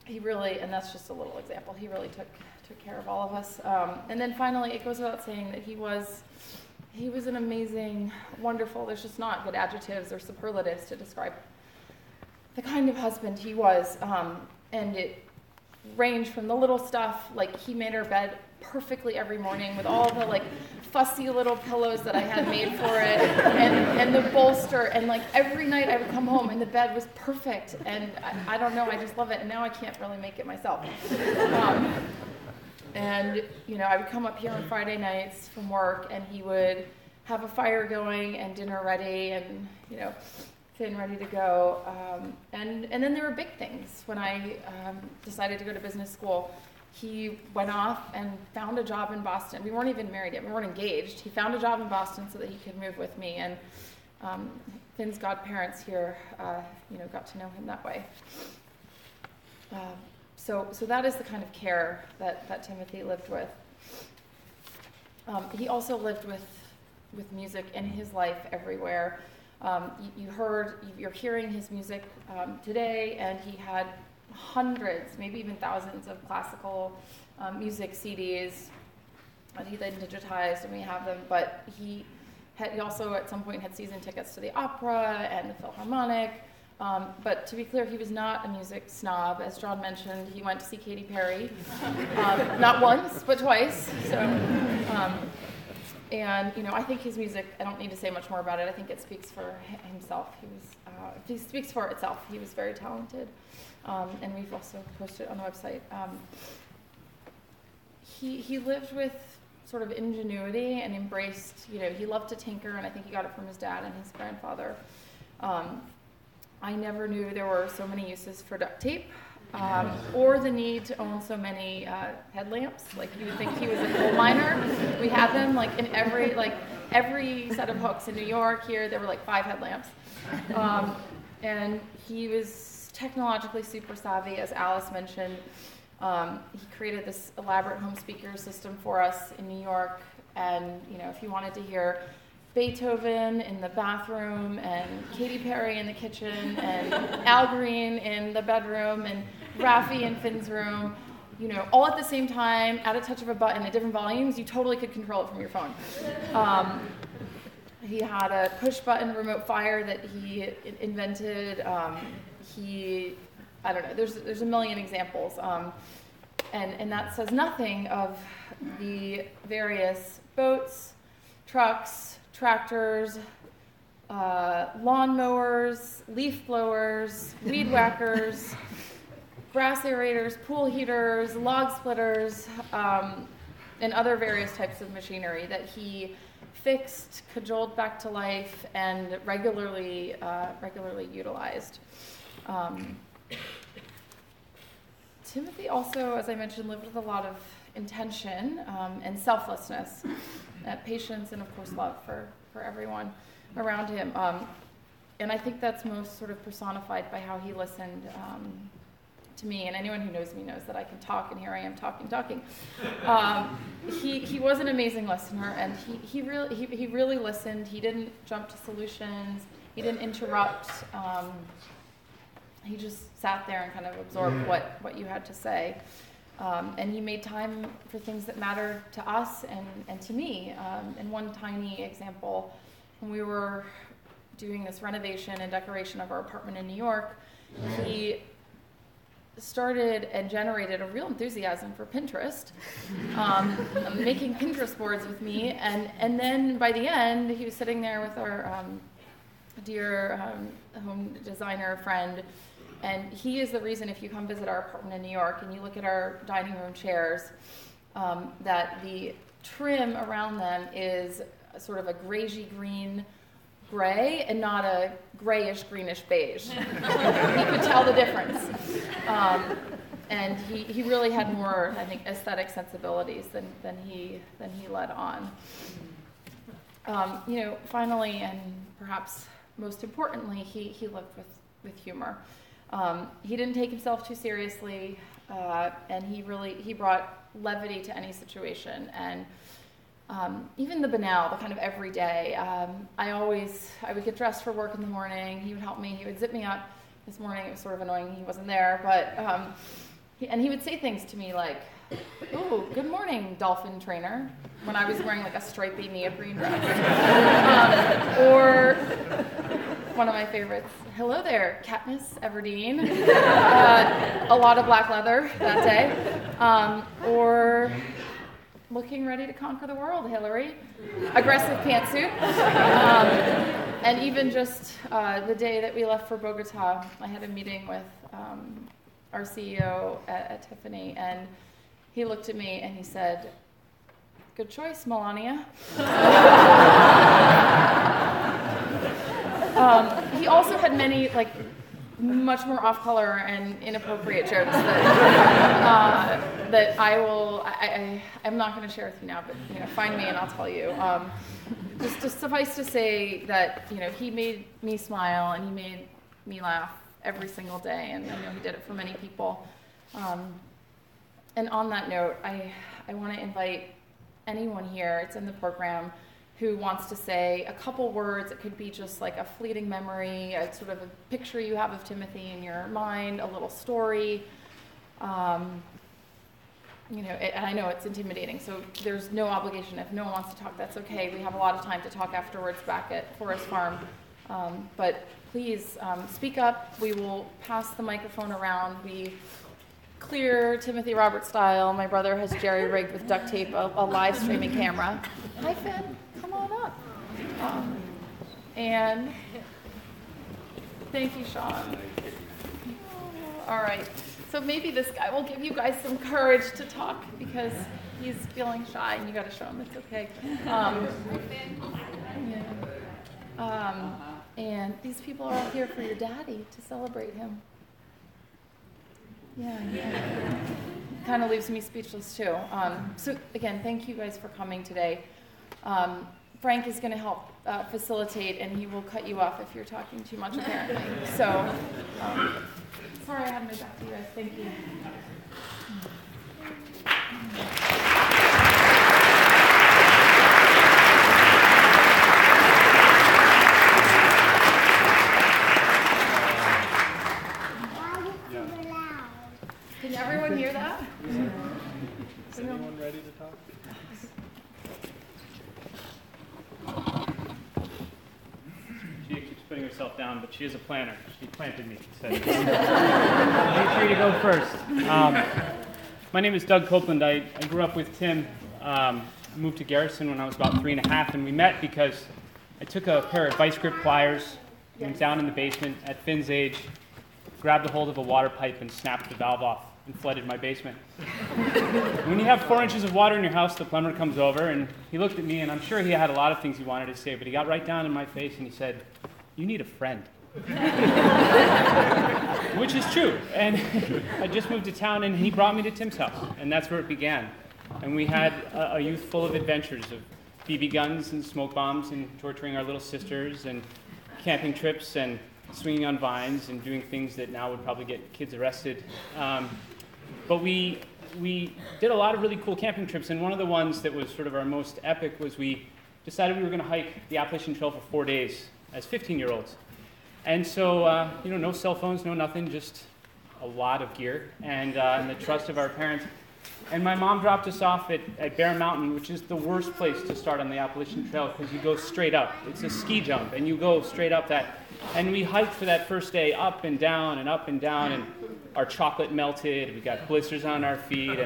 He really, and that's just a little example, he really took care of all of us. And then finally, it goes without saying that he was an amazing, wonderful, there's just not good adjectives or superlatives to describe the kind of husband he was. And it ranged from the little stuff, like he made our bed perfectly every morning with all the like fussy little pillows that I had made for it, and the bolster, and like every night I would come home and the bed was perfect, and I don't know, I just love it, and now I can't really make it myself. And, you know, I would come up here on Friday nights from work, and he would have a fire going and dinner ready and, you know, Finn ready to go. And then there were big things. When I decided to go to business school, he went off and found a job in Boston. We weren't even married yet. We weren't engaged. He found a job in Boston so that he could move with me. And Finn's godparents here, you know, got to know him that way. So that is the kind of care that Timothy lived with. He also lived with with music in his life everywhere. You're hearing his music today, and he had hundreds, maybe even thousands of classical music CDs that he then digitized, and we have them. But he also at some point had season tickets to the opera and the Philharmonic. But to be clear, he was not a music snob. As John mentioned, he went to see Katy Perry, not once, but twice. So, and I think his music, I don't need to say much more about it. I think it speaks for himself. It speaks for itself. He was very talented. And we've also posted it on the website. He lived with sort of ingenuity and embraced, he loved to tinker, and I think he got it from his dad and his grandfather. I never knew there were so many uses for duct tape, or the need to own so many headlamps. Like, you would think he was a coal miner. We had them in every set of hooks in New York. Here there were 5 headlamps, and he was technologically super savvy, as Alice mentioned. He created this elaborate home speaker system for us in New York, and if you wanted to hear Beethoven in the bathroom, and Katy Perry in the kitchen, and Al Green in the bedroom, and Raffi in Finn's room, all at the same time, at a touch of a button at different volumes, you totally could control it from your phone. He had a push-button remote fire that he invented. I don't know, there's a million examples. And that says nothing of the various boats, trucks, tractors, lawnmowers, leaf blowers, weed whackers, grass aerators, pool heaters, log splitters, and other various types of machinery that he fixed, cajoled back to life, and regularly utilized. Timothy also, as I mentioned, lived with a lot of intention and selflessness, patience, and of course love for everyone around him. And I think that's most sort of personified by how he listened to me. And anyone who knows me knows that I can talk, and here I am talking. He was an amazing listener, and he really listened. He didn't jump to solutions. He didn't interrupt. He just sat there and kind of absorbed what you had to say. And he made time for things that mattered to us and to me. And one tiny example, when we were doing this renovation and decoration of our apartment in New York, he started and generated a real enthusiasm for Pinterest, making Pinterest boards with me. And then by the end, he was sitting there with our dear home designer friend. And he is the reason, if you come visit our apartment in New York and you look at our dining room chairs, that the trim around them is sort of a grayish green gray and not a grayish greenish beige. He could tell the difference. And he really had more, I think, aesthetic sensibilities than he let on. Finally, and perhaps most importantly, he lived with humor. He didn't take himself too seriously, and he brought levity to any situation. And even the banal, the kind of everyday. I would get dressed for work in the morning. He would help me. He would zip me up. This morning it was sort of annoying he wasn't there, but he would say things to me like, "Ooh, good morning, dolphin trainer," when I was wearing a stripy neoprene dress. Or one of my favorites, "Hello there, Katniss Everdeen." A lot of black leather that day. Or, "Looking ready to conquer the world, Hillary." Aggressive pantsuit. And even just the day that we left for Bogota, I had a meeting with our CEO at Tiffany, and he looked at me and he said, "Good choice, Melania." He also had many, much more off-color and inappropriate jokes that I'm not going to share with you now, but find me and I'll tell you. Just suffice to say that he made me smile and he made me laugh every single day, and I know he did it for many people. And on that note, I want to invite anyone here, it's in the program, who wants to say a couple words. It could be just like a fleeting memory, a sort of a picture you have of Timothy in your mind, a little story. You know, and I know it's intimidating, so there's no obligation. If no one wants to talk, that's okay. We have a lot of time to talk afterwards back at Forest Farm. But please speak up. We will pass the microphone around. We clear Timothy Roberts style. My brother has jerry-rigged with duct tape a live streaming camera. Hi, Finn. Come on up. And thank you, Sean. All right. So maybe this guy will give you guys some courage to talk because he's feeling shy and you got to show him it's okay. And these people are all here for your daddy to celebrate him. Yeah. Kind of leaves me speechless too. So again, thank you guys for coming today. Frank is going to help facilitate, and he will cut you off if you're talking too much, apparently. So, sorry I had my back to you guys. Thank you. Can everyone hear that? Is anyone ready to talk? She keeps putting herself down, but she is a planner. She planted me. So make sure you go first. My name is Doug Copeland. I grew up with Tim. Moved to Garrison when I was about 3.5, and we met because I took a pair of vice grip pliers, went down in the basement at Finn's age, grabbed a hold of a water pipe and snapped the valve off and flooded my basement. When you have 4 inches of water in your house, the plumber comes over and he looked at me, and I'm sure he had a lot of things he wanted to say, but he got right down in my face and he said, "You need a friend." Which is true. And I just moved to town and he brought me to Tim's house, and that's where it began. And we had a youth full of adventures of BB guns and smoke bombs and torturing our little sisters and camping trips and swinging on vines and doing things that now would probably get kids arrested. But we did a lot of really cool camping trips, and one of the ones that was sort of our most epic was we decided we were going to hike the Appalachian Trail for 4 days as 15-year-olds. And so, no cell phones, no nothing, just a lot of gear and the trust of our parents. And my mom dropped us off at Bear Mountain, which is the worst place to start on the Appalachian Trail because you go straight up. It's a ski jump, and you go straight up that. And we hiked for that first day up and down, and our chocolate melted. We got blisters on our feet,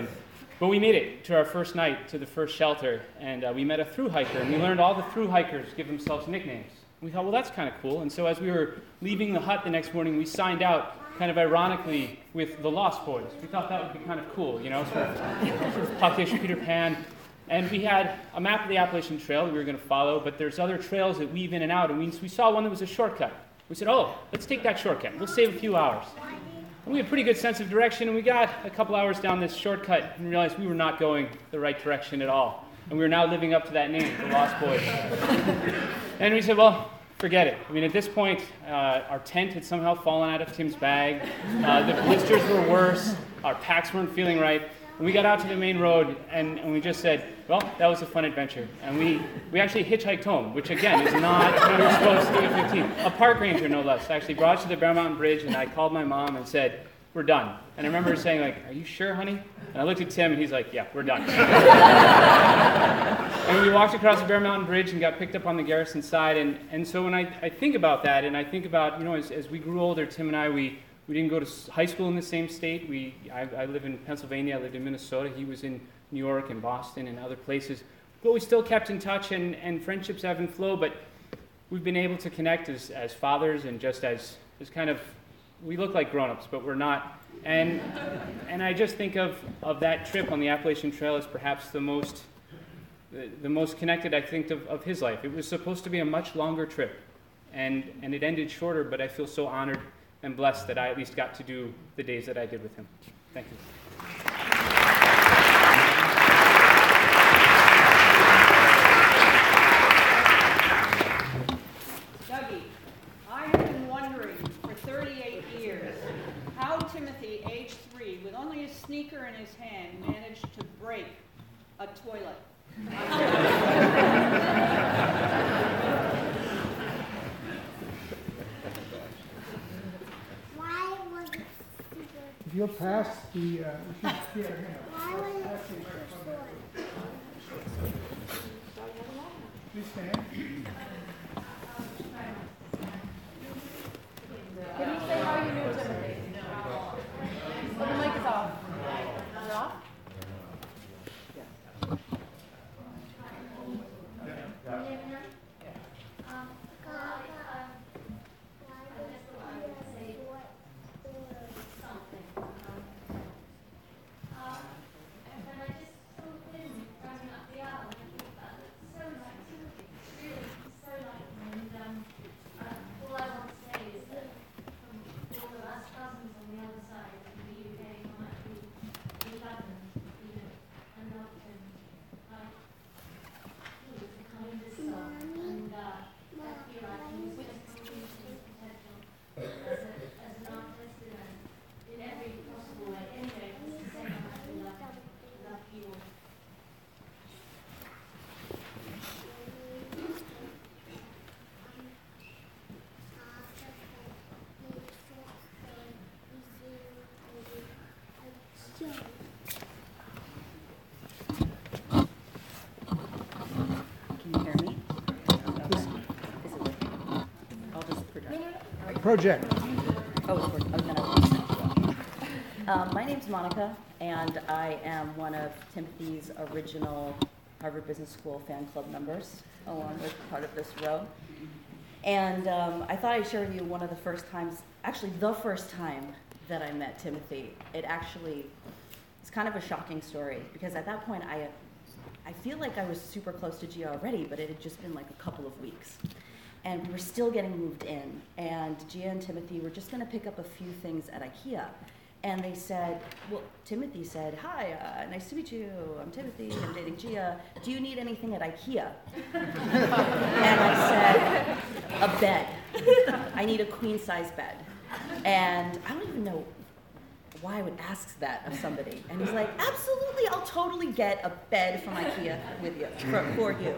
but we made it to our first night, to the first shelter, and we met a thru hiker, and we learned all the thru hikers give themselves nicknames. We thought, well, that's kind of cool. And so as we were leaving the hut the next morning, we signed out, kind of ironically, with the Lost Boys. We thought that would be kind of cool, sort of puckish Peter Pan. And we had a map of the Appalachian Trail that we were going to follow, but there's other trails that weave in and out, and we saw one that was a shortcut. We said, oh, let's take that shortcut. We'll save a few hours. And we had a pretty good sense of direction, and we got a couple hours down this shortcut and realized we were not going the right direction at all. And we were now living up to that name, the Lost Boys. And we said, well, forget it. I mean, at this point, our tent had somehow fallen out of Tim's bag. The blisters were worse. Our packs weren't feeling right. And we got out to the main road, and we just said, well, that was a fun adventure. And we actually hitchhiked home, which, again, is not what you're supposed to do at 15. A park ranger, no less, actually brought us to the Bear Mountain Bridge, and I called my mom and said, we're done. And I remember her saying, like, are you sure, honey? And I looked at Tim, and he's like, yeah, we're done. And we walked across the Bear Mountain Bridge and got picked up on the Garrison side. And so when I think about that, and I think about, as we grew older, Tim and I, we didn't go to high school in the same state. I live in Pennsylvania. I lived in Minnesota. He was in New York and Boston and other places. But we still kept in touch, and friendships ebb and flow. But we've been able to connect as fathers and just as kind of, we look like grown-ups, but we're not. And I just think of that trip on the Appalachian Trail as perhaps the most connected I think of his life. It was supposed to be a much longer trip, and it ended shorter, but I feel so honored and blessed that I at least got to do the days that I did with him. Thank you. Dougie, I have been wondering for 38 years how Timothy, age 3, with only a sneaker in his hand, managed to break a toilet. Why was it super? If you'll pass the, Why was it super short? please stand. Can you say how you knew Timothy? Oh, the mic is off. Is it off? Can you hear me? Is it working? I'll just project. Project. Oh, it's working. Oh, then I'll my name's Monica, and I am one of Timothy's original Harvard Business School fan club members, along with part of this row. And I thought I'd share with you one of the first times, actually the first time that I met Timothy. It's kind of a shocking story, because at that point I feel like I was super close to Gia already, but it had just been like a couple of weeks. And we were still getting moved in, and Gia and Timothy were just gonna pick up a few things at IKEA. And they said, well, Timothy said, hi, nice to meet you, I'm Timothy, I'm dating Gia. Do you need anything at IKEA? And I said, a bed. I need a queen size bed. And I don't even know why I would ask that of somebody. And he's like, absolutely, I'll totally get a bed from IKEA with you, for you.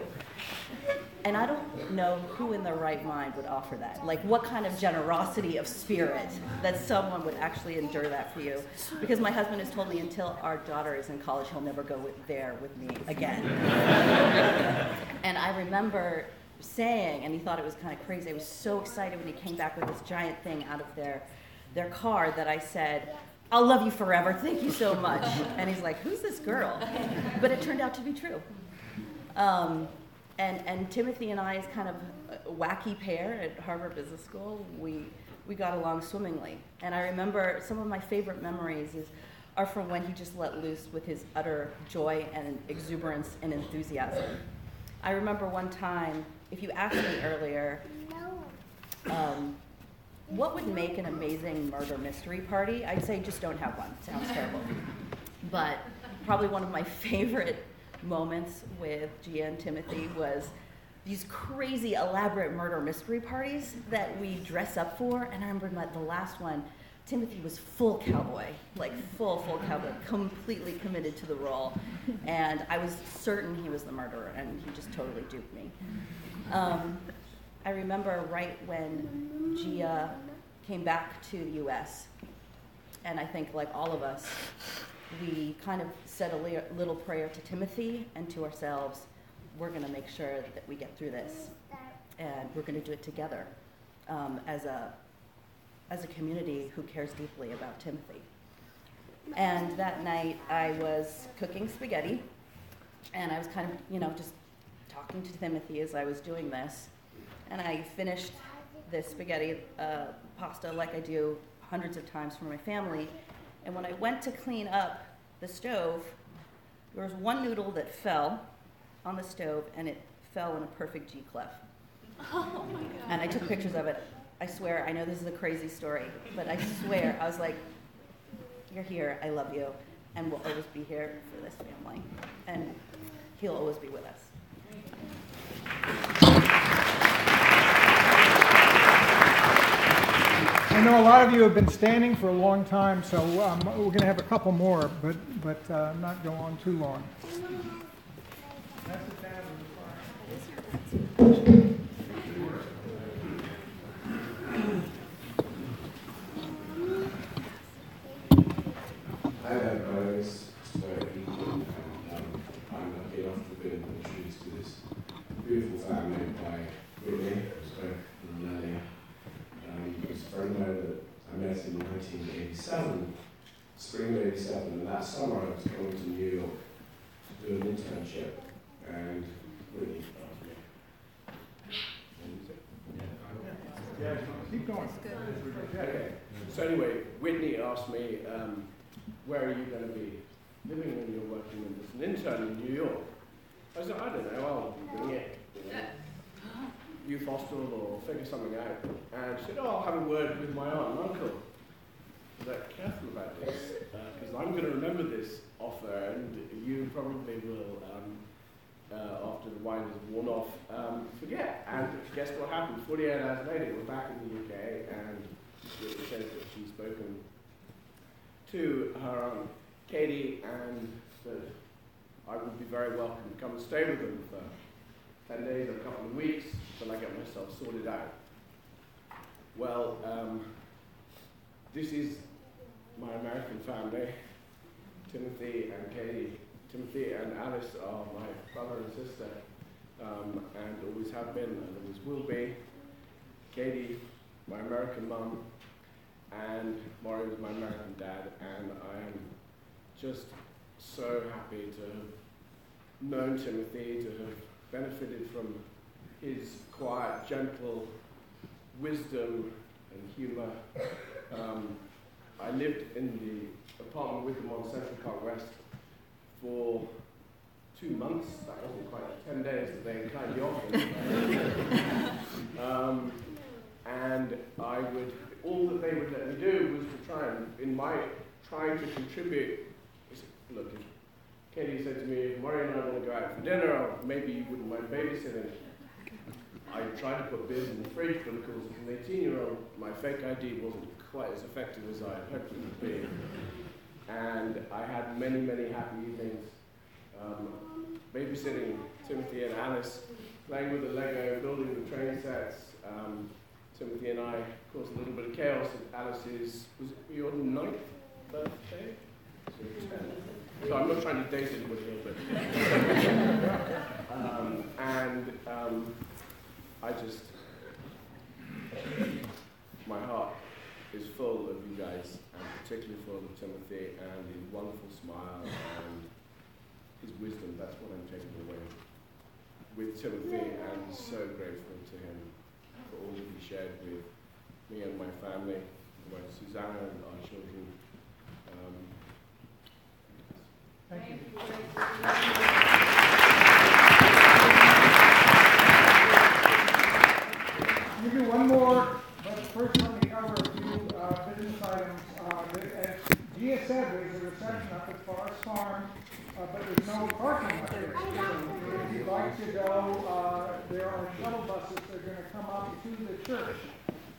And I don't know who in their right mind would offer that. Like, what kind of generosity of spirit that someone would actually endure that for you. Because my husband has told me until our daughter is in college, he'll never go there with me again. And I remember saying, and he thought it was kind of crazy, I was so excited when he came back with this giant thing out of their car that I said, I'll love you forever, thank you so much. And he's like, who's this girl? But it turned out to be true. And Timothy and I, as kind of a wacky pair at Harvard Business School, we got along swimmingly. And I remember some of my favorite memories are from when he just let loose with his utter joy and exuberance and enthusiasm. I remember one time, if you asked me earlier, what would make an amazing murder mystery party? I'd say just don't have one. Sounds terrible. But probably one of my favorite moments with Gia and Timothy was these crazy elaborate murder mystery parties that we dress up for. And I remember the last one, Timothy was full cowboy, like full cowboy, completely committed to the role. And I was certain he was the murderer, and he just totally duped me. I remember right when Gia came back to the US, and I think like all of us, we kind of said a little prayer to Timothy and to ourselves. We're gonna make sure that we get through this, and we're gonna do it together as a community who cares deeply about Timothy. And that night I was cooking spaghetti, and I was kind of, just talking to Timothy as I was doing this. And I finished this spaghetti pasta like I do hundreds of times for my family. And when I went to clean up the stove, there was one noodle that fell on the stove, and it fell in a perfect G clef. Oh my God. And I took pictures of it. I swear, I know this is a crazy story, but I swear, I was like, you're here, I love you, and we'll always be here for this family. And he'll always be with us. I know a lot of you have been standing for a long time, so we're going to have a couple more, but not go on too long. That's the 1987, spring of '87, and that summer I was going to New York to do an internship, and Whitney asked me. Yeah, keep going. Okay. So anyway, Whitney asked me, where are you going to be living when you're working as an intern in New York? I said, I don't know, I'll bring it. Youth hostel or figure something out. And she said, oh, I'll have a word with my aunt and uncle. I was like, careful about this, because I'm going to remember this offer, and you probably will, after the wine is worn off, forget. And guess what happened? 48 hours later, we're back in the UK, and it says that she's spoken to her aunt Katie, and that I would be very welcome to come and stay with them for 10 days or a couple of weeks till I get myself sorted out. Well, this is my American family, Timothy and Katie. Timothy and Alice are my brother and sister, and always have been and always will be. Katie, my American mum, and Maury was my American dad, and I am just so happy to have known Timothy, to have benefited from his quiet, gentle wisdom and humour. I lived in the apartment with him on Central Park West for 2 months. That wasn't quite 10 days that they kindly offered. And I would, all that they would let me do was to try and, in my trying to contribute, look, if Katie said to me, if Maury and I want to go out for dinner, or maybe you wouldn't mind babysitting, I tried to put beers in the fridge, but of course as an 18-year-old, my fake ID wasn't quite as effective as I had hoped it would be. And I had many, many happy evenings babysitting Timothy and Alice, playing with the Lego, building the train sets. Timothy and I caused a little bit of chaos at Alice's, was it your 9th birthday? So I'm not trying to date anybody here, but I just, my heart is full of you guys, and particularly full of Timothy and his wonderful smile and his wisdom. That's what I'm taking away with Timothy, and so grateful to him for all that he shared with me and my family, with Susanna and our children. Thank you. We'll do one more, but first let me cover a few business items. As Gia said, there's a reception up at Forest Farm, but there's no parking up there. If you'd like to go, there are shuttle buses that are going to come up to the church.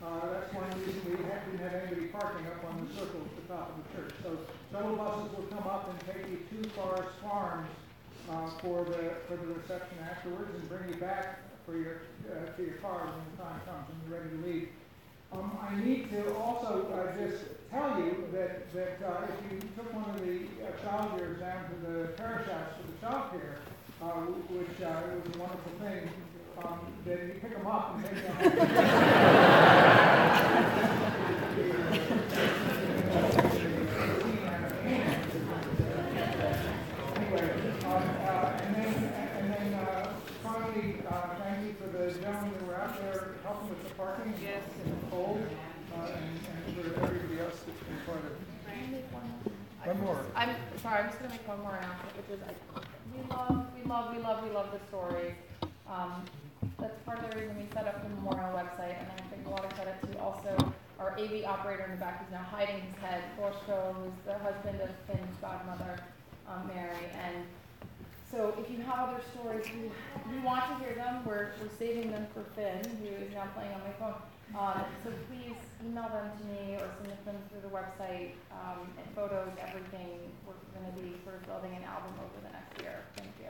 That's one reason we didn't have anybody parking up on the circle at the top of the church. So shuttle buses will come up and take you to Forest Farms for the reception afterwards, and bring you back for your to your car when the time comes and you're ready to leave. I need to also just tell you that if you took one of the child years down to the parish house for the child care, which was a wonderful thing, that you pick them up and take them Anyway, and then finally, thank you for the gentlemen that were out there helping with the parking. Yes. In the cold, and for everybody else that's been part of it. One more. I'm sorry, I'm just gonna make one more announcement, which is we love the stories. That's part of the reason we set up the memorial website, and I think a lot of credit to also our AV operator in the back who's now hiding his head, Thorstro, who's the husband of Finn's godmother, Mary. And so if you have other stories, we want to hear them. We're saving them for Finn, who is now playing on my phone. So please email them to me or send them through the website, and photos, everything. We're going to be sort of building an album over the next year. Thank you.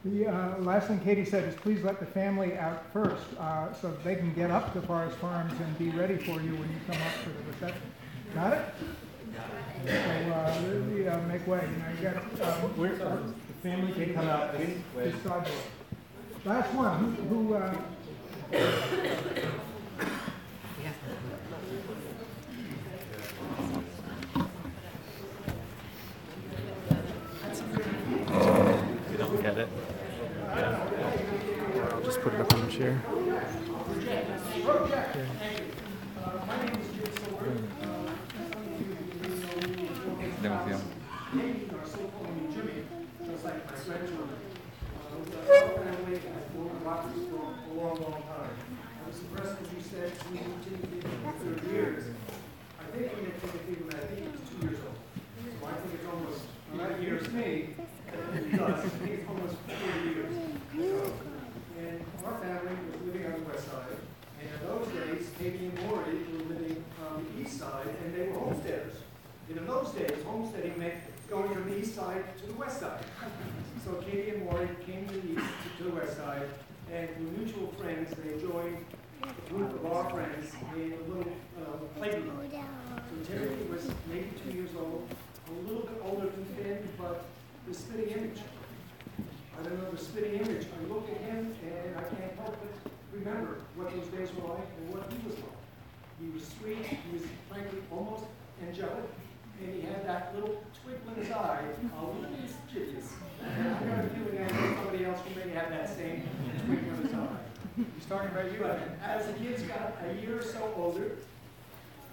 The last thing Katie said is please let the family out first, so that they can get up to Forest Farms and be ready for you when you come up for the reception. Got it? So make way. You got Where the family can come out this way. Last one. Who If you don't get it, yeah. I'll just put it up on the chair. Demasiado. Just like my grandchildren. Our family has known Rockford for a long, long time. I was impressed when you said we continued for 30 years. I think we had Timothy when I think he was 2 years old. So I think it's almost, well, that year's me, because I think it's almost 40 years. And our family was living on the west side. And in those days, Katie and Maury were living on the east side, and they were homesteaders. And in those days, homesteading meant going from the east side to the west side. So Katie and Maury came to the east, to the west side, and through mutual friends, they joined a group of our friends in a little playground. So Timothy was maybe 2 years old, a little bit older than Finn, but the spitting image. I don't know the spitting image. I look at him, and I can't help but remember what those days were like and what he was like. He was sweet, he was frankly almost angelic, and he had that little twinkle in his eye, a little mischievous. And I got a feeling I know somebody else who may have that same twinkle in his eye. He's talking about you. As the kids got a year or so older,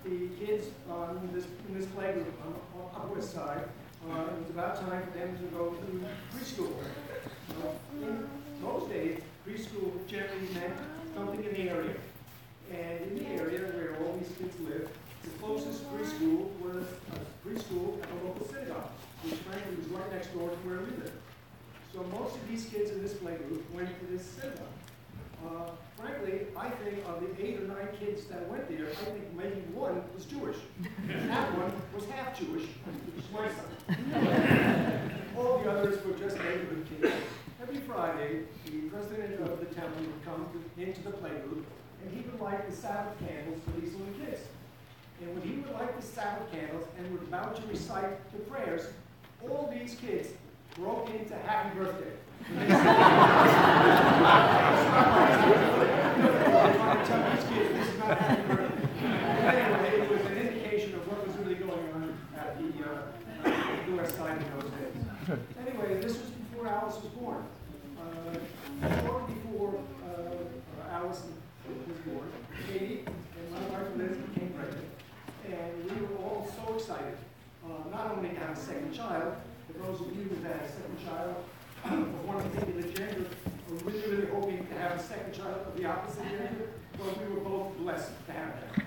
the kids in this playgroup on the upper west side, it was about time for them to go to preschool. In those days, preschool generally meant something in the area. And in the area where all these kids lived, the closest preschool was a preschool at a local synagogue, which frankly was right next door to where we lived. So most of these kids in this playgroup went to this synagogue. Frankly, I think of the 8 or 9 kids that went there, I think maybe one was Jewish. And that one was half Jewish, which is my son. All the others were just neighborhood kids. Every Friday, the president of the temple would come into the playgroup, and he would light the Sabbath candles for these little kids. And when he would light the Sabbath candles and was about to recite the prayers, all these kids broke into happy birthday. I'm trying to tell these kids this is not happy birthday. Anyway, it was an indication of what was really going on at the west side in those days. Anyway, this was before Alice was born. Shortly before Alice was born, Katie and my wife Liz became pregnant. And we were all so excited, not only to have a second child, but those of you who had a second child of one particular gender were really, really hoping to have a second child of the opposite gender. Well, we were both blessed to have that.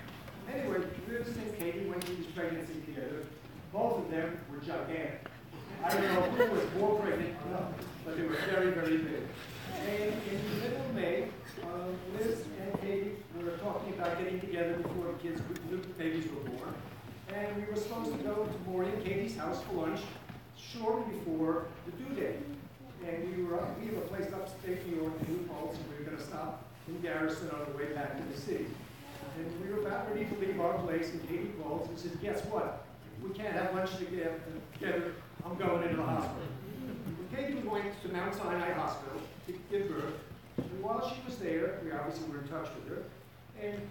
Anyway, Liz and Katie went through this pregnancy together. Both of them were gigantic. I don't know who was more pregnant, but they were very, very big. And in the middle of May, Liz and Katie were talking about getting together before the babies were born. And we were supposed to go to Maury and Katie's house for lunch shortly before the due date. And we have a place upstate New York in New Paltz, and we were going to stop in Garrison on the way back to the city. And we were about ready to leave our place, and Katie calls and says, guess what? We can't have lunch together. I'm going into the hospital. Katie was going to Mount Sinai Hospital to give birth. And while she was there, we obviously were in touch with her. And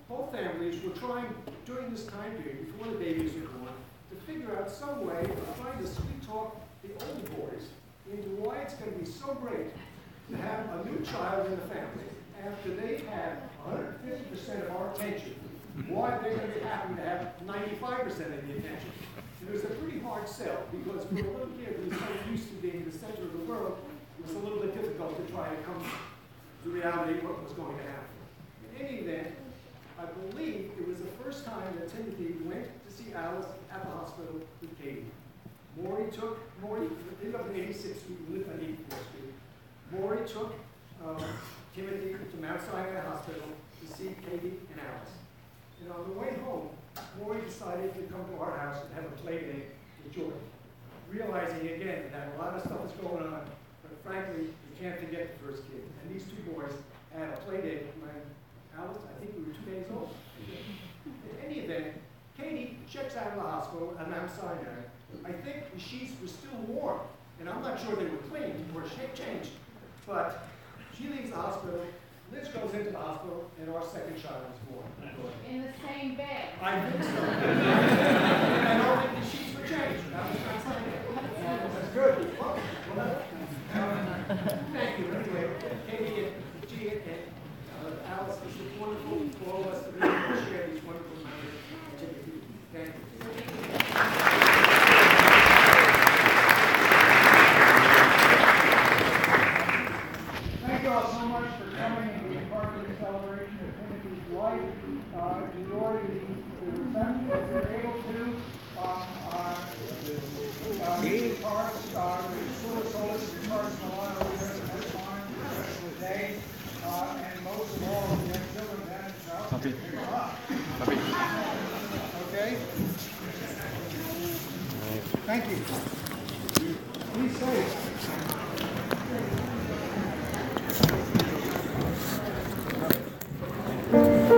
both families were trying, during this time period, before the babies were born, to figure out some way of trying to sweet talk the older boys into why it's going to be so great to have a new child in the family after they've had 150% of our attention. Why they're going to be happy to have 95% of the attention. And it was a pretty hard sell because for a little kid who's so used to being the center of the world, it was a little bit difficult to try to come to reality what was going to happen. In any event, I believe it was the first time that Timothy went to see Alice at the hospital with Katie. Maury, they lived on 86th Street, we lived on 84th Street. Maury took Timothy to Mount Sinai Hospital to see Katie and Alice. And on the way home, Maury decided to come to our house and have a play date with Jordan, realizing again that a lot of stuff is going on, but frankly, you can't forget the first kid. And these two boys had a play date when Alice, I think we were 2 days old. In any event, Katie checks out of the hospital at Mount Sinai. I think the sheets were still warm, and I'm not sure they were clean or changed, but she leaves the hospital. Liz goes into the hospital and our second child is born. In the same bed. I think so. And all the sheets were changed. That's good. Well, thank you. Anyway, Katie and Gia and Alice, this is wonderful for all of us to be able to share these wonderful memories. Thank you. Thank you all so much for coming and being part of the celebration of Timothy's life. Enjoy the reception if you're able to. Guitars, Sula Solis, guitars, Milano, over there, the next line, today. And most of all, we have children down in the house. Puppy. Okay? Thank you. Be safe. Thank you.